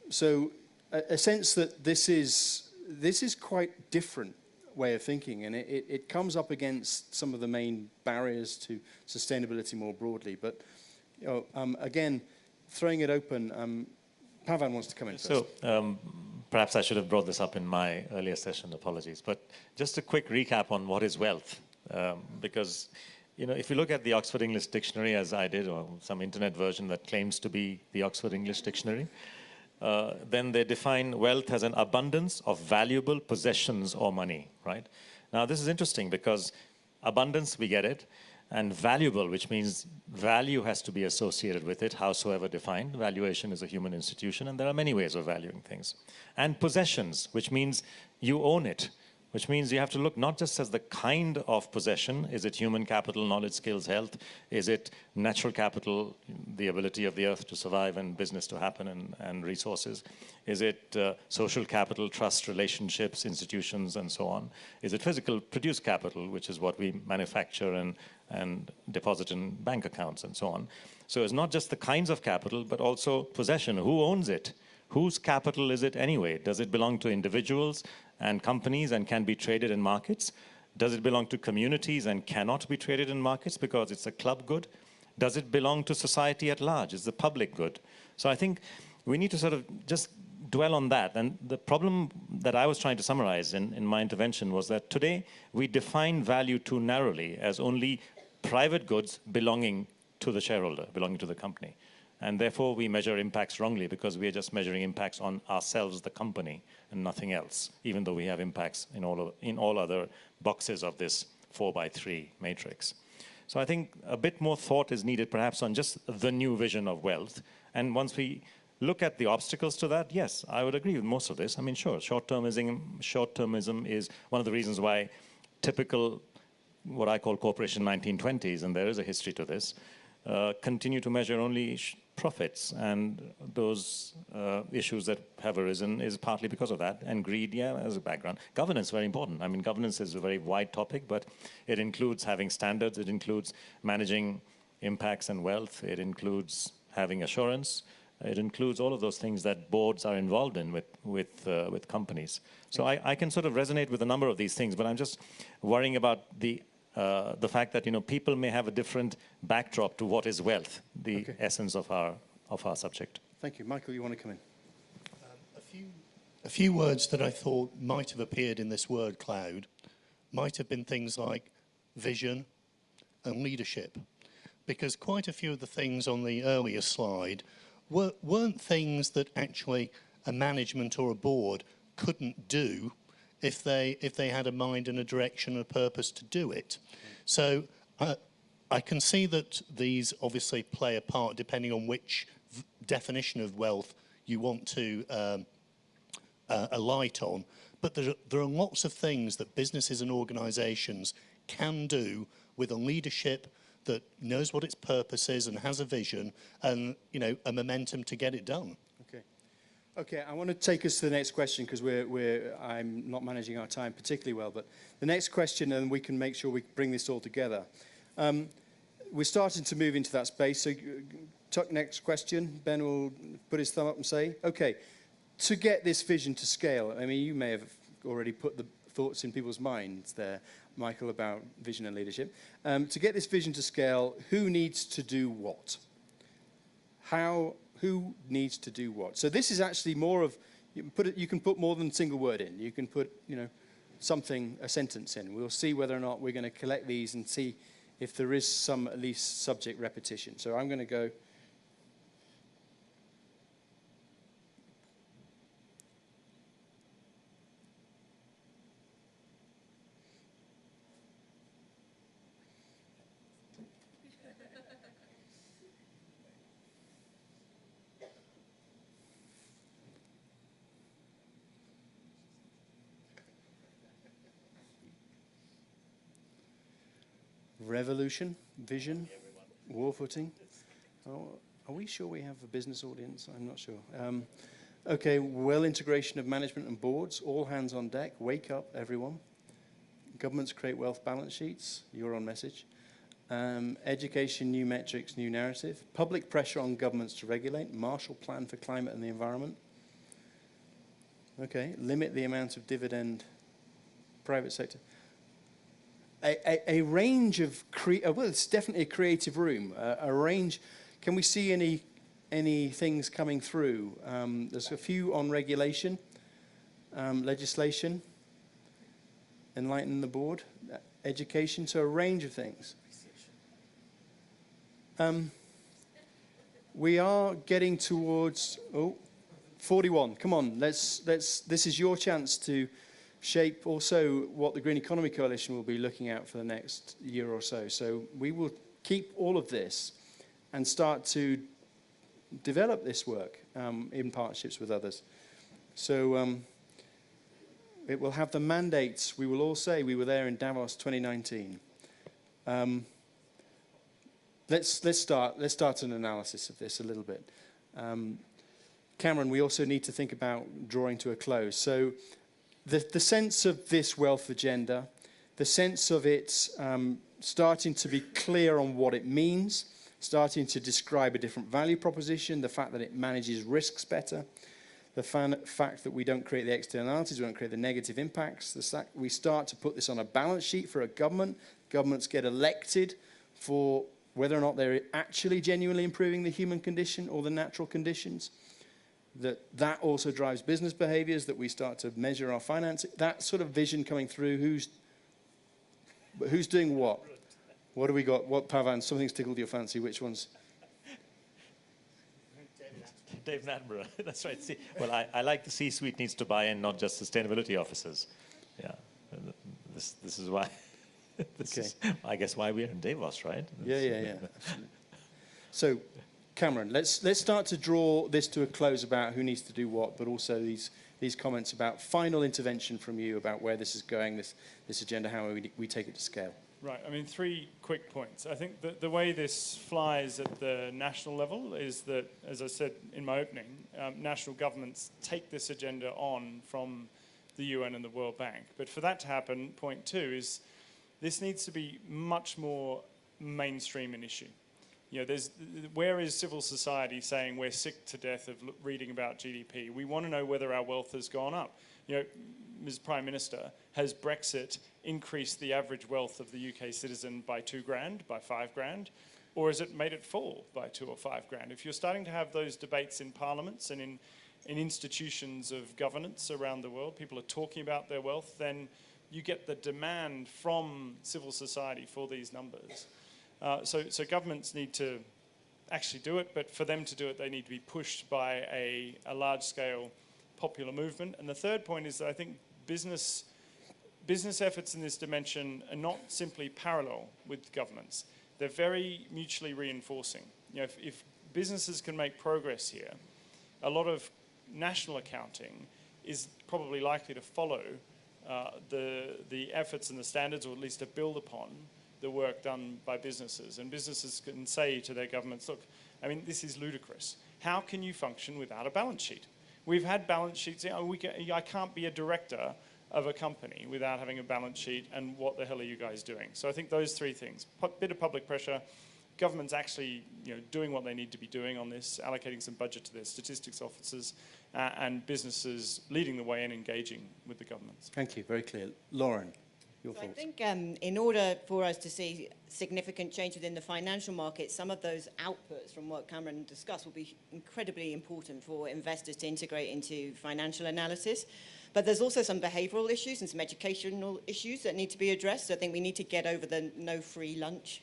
So a sense that this is quite different way of thinking, and it comes up against some of the main barriers to sustainability more broadly. But again, throwing it open, Pavan wants to come in first. So perhaps I should have brought this up in my earlier session, apologies. But just a quick recap on what is wealth, because if you look at the Oxford English Dictionary, as I did, or some internet version that claims to be the Oxford English Dictionary, then they define wealth as an abundance of valuable possessions or money, right? Now, this is interesting because abundance, we get it, and valuable, which means value has to be associated with it, howsoever defined. Valuation is a human institution, and there are many ways of valuing things. And possessions, which means you own it, which means you have to look not just as the kind of possession. Is it human capital, knowledge, skills, health? Is it natural capital, the ability of the earth to survive and business to happen and resources? Is it social capital, trust, relationships, institutions, and so on? Is it physical produced capital, which is what we manufacture and deposit in bank accounts and so on? So it's not just the kinds of capital, but also possession. Who owns it? Whose capital is it anyway? Does it belong to individuals and companies and can be traded in markets? Does it belong to communities and cannot be traded in markets because it's a club good? Does it belong to society at large? It's the public good. So I think we need to sort of just dwell on that. And the problem that I was trying to summarize in my intervention was that today we define value too narrowly as only private goods belonging to the shareholder, belonging to the company. And therefore, we measure impacts wrongly because we are just measuring impacts on ourselves, the company, and nothing else, even though we have impacts in all other boxes of this 4x3 matrix. So I think a bit more thought is needed perhaps on just the new vision of wealth. And once we look at the obstacles to that, yes, I would agree with most of this. I mean, sure, short-termism is one of the reasons why typical, what I call corporation 1920s, and there is a history to this, continue to measure only profits, and those issues that have arisen is partly because of that, and greed, yeah, as a background. Governance, very important. I mean, governance is a very wide topic, but it includes having standards, it includes managing impacts and wealth, it includes having assurance, it includes all of those things that boards are involved in with companies. So I can sort of resonate with a number of these things, but I'm just worrying about the fact that people may have a different backdrop to what is wealth, the essence of our subject. Thank you. Michael, you want to come in? A few words that I thought might have appeared in this word cloud might have been things like vision and leadership, because quite a few of the things on the earlier slide weren't things that actually a management or a board couldn't do if they had a mind and a direction and a purpose to do it. So I can see that these obviously play a part depending on which definition of wealth you want to alight on. But there are lots of things that businesses and organisations can do with a leadership that knows what its purpose is and has a vision and, you know, a momentum to get it done. Okay. Okay, I want to take us to the next question because I'm not managing our time particularly well, but the next question, and we can make sure we bring this all together. We're starting to move into that space, so Tuck, next question. Ben will put his thumb up and say, okay, to get this vision to scale, I mean, you may have already put the thoughts in people's minds there, Michael, about vision and leadership. To get this vision to scale, who needs to do what? Who needs to do what? So this is actually more of, you can put more than a single word in. You can put, you know, something, a sentence in. We'll see whether or not we're going to collect these and see if there is some, at least, subject repetition. So I'm going to go. Revolution, vision, war footing. Oh, are we sure we have a business audience? I'm not sure. Okay, well, integration of management and boards, all hands on deck, wake up, everyone. Governments create wealth balance sheets, you're on message. Education, new metrics, new narrative. Public pressure on governments to regulate, Marshall Plan for climate and the environment. Okay, limit the amount of dividend, private sector. A range of, well, it's definitely a creative room, a range. Can we see any things coming through? There's a few on regulation, legislation, enlighten the board, education, so a range of things. We are getting towards, 41, come on, this is your chance to shape also what the Green Economy Coalition will be looking at for the next year or so. So we will keep all of this and start to develop this work in partnerships with others. So it will have the mandates. We will all say we were there in Davos 2019. Let's start an analysis of this a little bit. Cameron, we also need to think about drawing to a close. So the sense of this wealth agenda, the sense of it starting to be clear on what it means, starting to describe a different value proposition, the fact that it manages risks better, the fact that we don't create the externalities, we don't create the negative impacts, we start to put this on a balance sheet for a government. Governments get elected for whether or not they're actually genuinely improving the human condition or the natural conditions. That also drives business behaviors, that we start to measure our finances. That sort of vision coming through, who's doing what? What do we got? What, Pavan, something's tickled your fancy, which ones? David Attenborough, that's right. See, well, I like the C-suite needs to buy in, not just sustainability officers. Yeah, this is why, is, I guess, why we're in Davos, right? Yeah. Absolutely. So, Cameron, let's start to draw this to a close about who needs to do what, but also these comments about final intervention from you about where this is going, this agenda, how we take it to scale. Right, I mean, 3 quick points. I think that the way this flies at the national level is that, as I said in my opening, national governments take this agenda on from the UN and the World Bank. But for that to happen, point 2 is this needs to be much more mainstream an issue. You know, where is civil society saying we're sick to death of reading about GDP? We want to know whether our wealth has gone up. You know, Ms. Prime Minister, has Brexit increased the average wealth of the UK citizen by 2 grand, by 5 grand? Or has it made it fall by 2 or 5 grand? If you're starting to have those debates in parliaments and in institutions of governance around the world, people are talking about their wealth, then you get the demand from civil society for these numbers. So governments need to actually do it, but for them to do it, they need to be pushed by a large-scale popular movement. And the third point is that I think business efforts in this dimension are not simply parallel with governments. They're very mutually reinforcing. You know, if businesses can make progress here, a lot of national accounting is probably likely to follow the efforts and the standards, or at least to build upon the work done by businesses. And businesses can say to their governments, look, I mean, this is ludicrous. How can you function without a balance sheet? We've had balance sheets. You know, I can't be a director of a company without having a balance sheet, and what the hell are you guys doing? So I think those three things, bit of public pressure, governments actually doing what they need to be doing on this, allocating some budget to their statistics officers, and businesses leading the way and engaging with the governments. Thank you, very clear. Lauren, your So thoughts? I think in order for us to see significant change within the financial market, some of those outputs from what Cameron discussed will be incredibly important for investors to integrate into financial analysis. But there's also some behavioral issues and some educational issues that need to be addressed. So I think we need to get over the no free lunch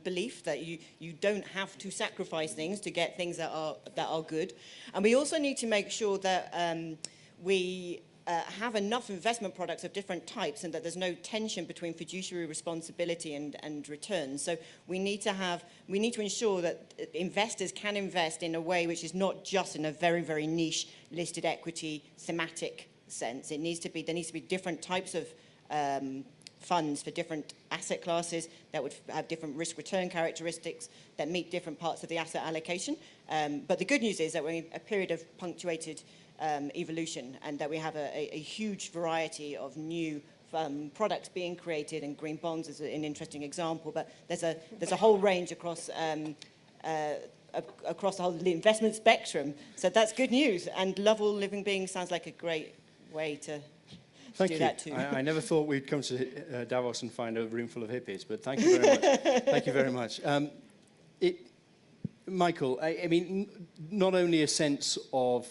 belief that you don't have to sacrifice things to get things that are good. And we also need to make sure that we have enough investment products of different types, and that there's no tension between fiduciary responsibility and returns. So we need to ensure that investors can invest in a way which is not just in a very, very niche listed equity thematic sense. There needs to be different types of funds for different asset classes that would have different risk return characteristics that meet different parts of the asset allocation. But the good news is that we're in a period of punctuated evolution, and that we have a huge variety of new products being created, and green bonds is an interesting example. But there's a whole range across the whole investment spectrum. So that's good news. And Lovable Living Beings sounds like a great way to Thank do you. that too. I never thought we'd come to Davos and find a room full of hippies, but thank you very much. Thank you very much. Michael, I mean, not only a sense of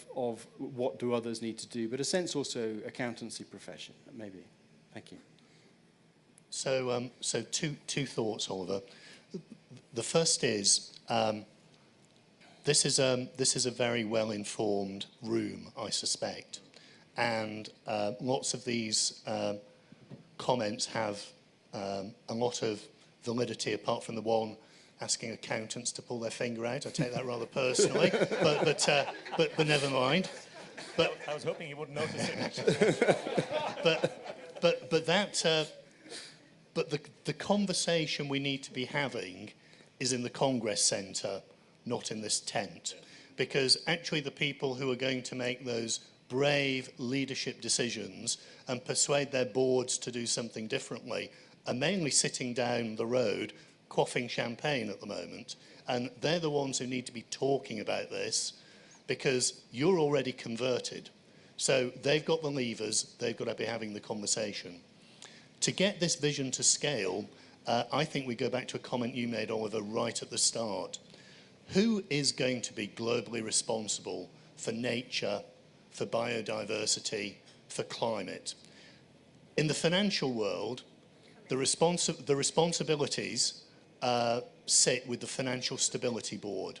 what do others need to do, but a sense also accountancy profession, maybe. Thank you. So, two thoughts, Oliver. The first is this is a very well-informed room, I suspect, and lots of these comments have a lot of validity, apart from the one asking accountants to pull their finger out. I take that rather personally, but never mind. But I was hoping you wouldn't notice it. But the conversation we need to be having is in the Congress Centre, not in this tent, because actually the people who are going to make those brave leadership decisions and persuade their boards to do something differently are mainly sitting down the road quaffing champagne at the moment, and they're the ones who need to be talking about this, because you're already converted. So they've got the levers, they've got to be having the conversation. To get this vision to scale, I think we go back to a comment you made, Oliver, right at the start. Who is going to be globally responsible for nature, for biodiversity, for climate? In the financial world, the responsibilities sit with the Financial Stability Board,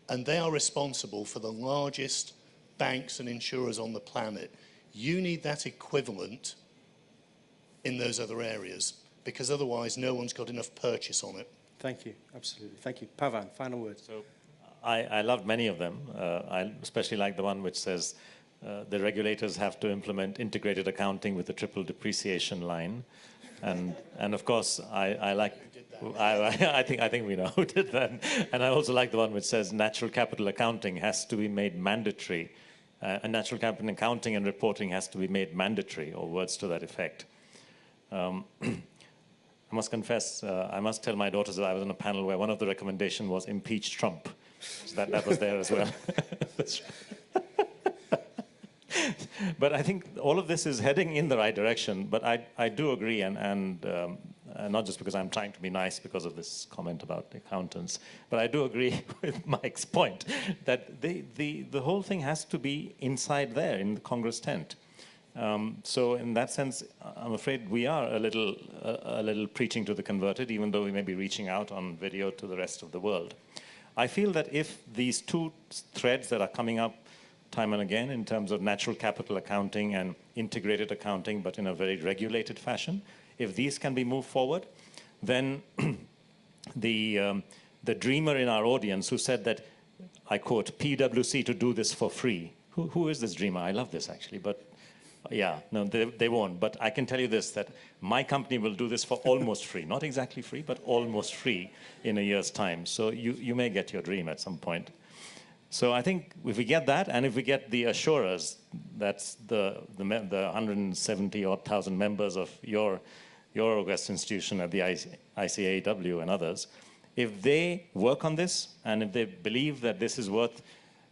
and they are responsible for the largest banks and insurers on the planet. You need that equivalent in those other areas, because otherwise no one's got enough purchase on it. Thank you, absolutely. Thank you. Pavan, final word. So I loved many of them. I especially like the one which says the regulators have to implement integrated accounting with the triple depreciation line. And of course, I think we know who did that. And I also like the one which says natural capital accounting has to be made mandatory. And natural capital accounting and reporting has to be made mandatory, or words to that effect. I must confess, I must tell my daughters that I was on a panel where one of the recommendations was impeach Trump. So that was there as well. But I think all of this is heading in the right direction. But I do agree, and not just because I'm trying to be nice because of this comment about accountants, but I do agree with Mike's point that the whole thing has to be inside there in the Congress tent. So in that sense, I'm afraid we are a little preaching to the converted, even though we may be reaching out on video to the rest of the world. I feel that if these two threads that are coming up, time and again in terms of natural capital accounting and integrated accounting, but in a very regulated fashion. If these can be moved forward, then the dreamer in our audience who said that, I quote, PwC to do this for free. Who is this dreamer? I love this actually, but yeah, no, they won't. But I can tell you this, that my company will do this for almost free. Not exactly free, but almost free in a year's time. So you may get your dream at some point. So I think if we get that, and if we get the assurers, that's the 170,000 members of your august institution at the ICAEW and others, if they work on this, and if they believe that this is worth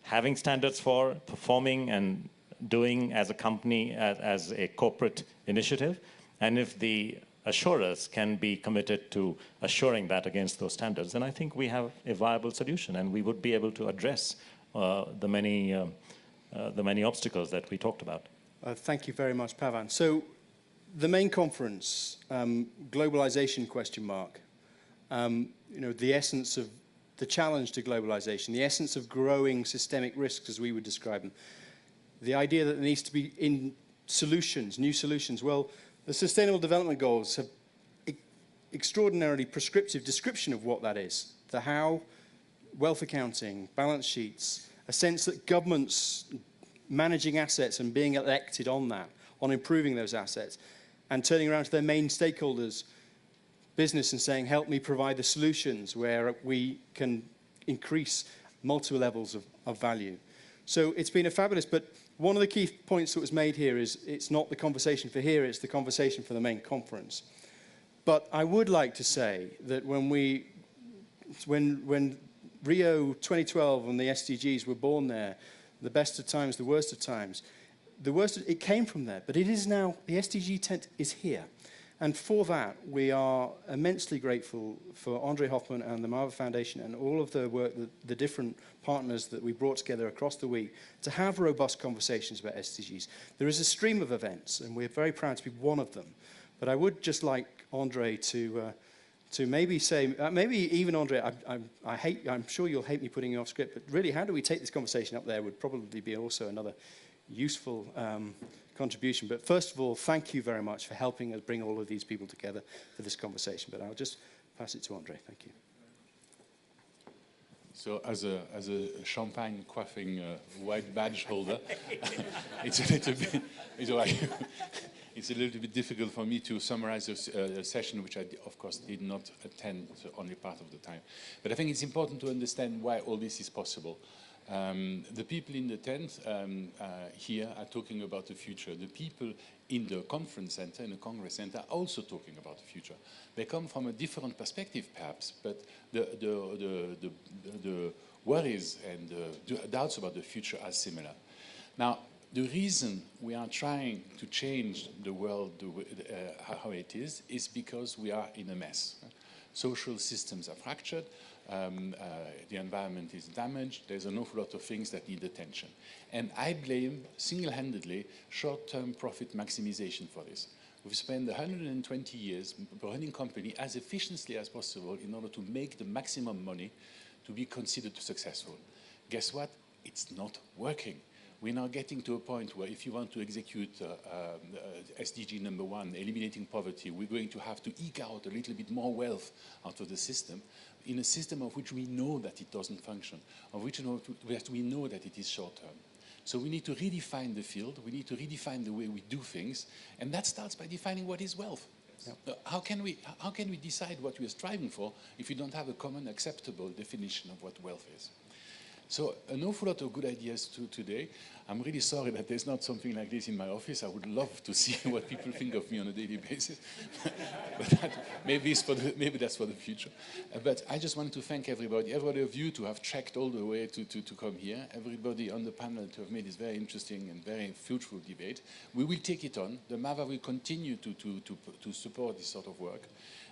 having standards for, performing and doing as a company, as a corporate initiative, and if the assurers can be committed to assuring that against those standards, then I think we have a viable solution, and we would be able to address the many obstacles that we talked about. Thank you very much, Pavan. So the main conference, globalization question mark, you know, the essence of the challenge to globalization, the essence of growing systemic risks as we would describe them, the idea that there needs to be solutions, new solutions. Well, the Sustainable Development Goals have extraordinarily prescriptive description of what that is. The how, wealth accounting, balance sheets, a sense that governments managing assets and being elected on that, on improving those assets, and turning around to their main stakeholders, business, and saying, help me provide the solutions where we can increase multiple levels of value. So it's been a fabulous, but one of the key points that was made here is it's not the conversation for here, it's the conversation for the main conference. But I would like to say that when Rio 2012 and the SDGs were born there, the best of times, the worst of times, it came from there, but it is now, the SDG tent is here. And for that, we are immensely grateful for Andre Hoffman and the Marva Foundation and all of the work, the different partners that we brought together across the week to have robust conversations about SDGs. There is a stream of events, and we're very proud to be one of them. But I would just like Andre to maybe say, maybe even Andre, I'm sure you'll hate me putting you off script, but really, how do we take this conversation up there would probably be also another useful contribution. But first of all, thank you very much for helping us bring all of these people together for this conversation. But I'll just pass it to Andre. Thank you. So as a champagne quaffing white badge holder, it's a little bit, it's a little bit difficult for me to summarize a session which I, of course, did not attend only part of the time. But I think it's important to understand why all this is possible. The people in the tent here are talking about the future. The people in the conference center, in the Congress Center, are also talking about the future. They come from a different perspective, perhaps, but the worries and the doubts about the future are similar. Now, the reason we are trying to change the world how it is because we are in a mess. Social systems are fractured. The environment is damaged. There's an awful lot of things that need attention. And I blame, single-handedly, short-term profit maximization for this. We've spent 120 years running company as efficiently as possible in order to make the maximum money to be considered successful. Guess what? It's not working. We're now getting to a point where if you want to execute SDG number 1, eliminating poverty, we're going to have to eke out a little bit more wealth out of the system, in a system of which we know that it doesn't function, of which we know that it is short-term. So we need to redefine the field, we need to redefine the way we do things, and that starts by defining what is wealth. Yep. How can we decide what we are striving for if we don't have a common acceptable definition of what wealth is? So an awful lot of good ideas today. I'm really sorry that there's not something like this in my office. I would love to see what people think of me on a daily basis. But maybe that's for the future. But I just want to thank everybody of you to have trekked all the way to come here, everybody on the panel to have made this very interesting and very fruitful debate. We will take it on. The MAVA will continue to support this sort of work.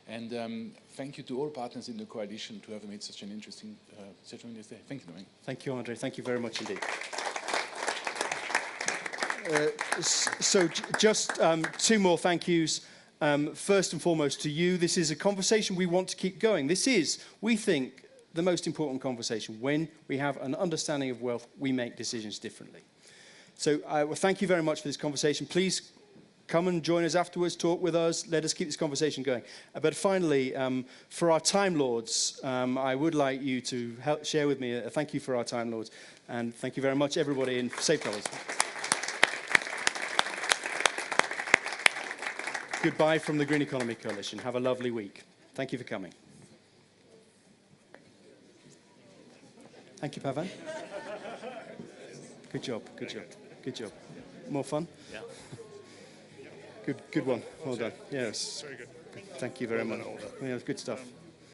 And thank you to all partners in the coalition to have made such an interesting session this day. Thank you, Domingue. Thank you, Andre. Thank you very much indeed. So just two more thank yous. First and foremost to you. This is a conversation we want to keep going. This is, we think, the most important conversation. When we have an understanding of wealth, we make decisions differently. So well, thank you very much for this conversation. Please come and join us afterwards, talk with us, let us keep this conversation going. But finally, for our Time Lords, I would like you to share with me a thank you for our Time Lords. And thank you very much, everybody, and safe travels. Goodbye from the Green Economy Coalition. Have a lovely week. Thank you for coming. Thank you, Pavan. Good job, good job, good job. More fun? Yeah. Good one. Well done. Yes. Very good. Thank you very much. Yeah, good stuff.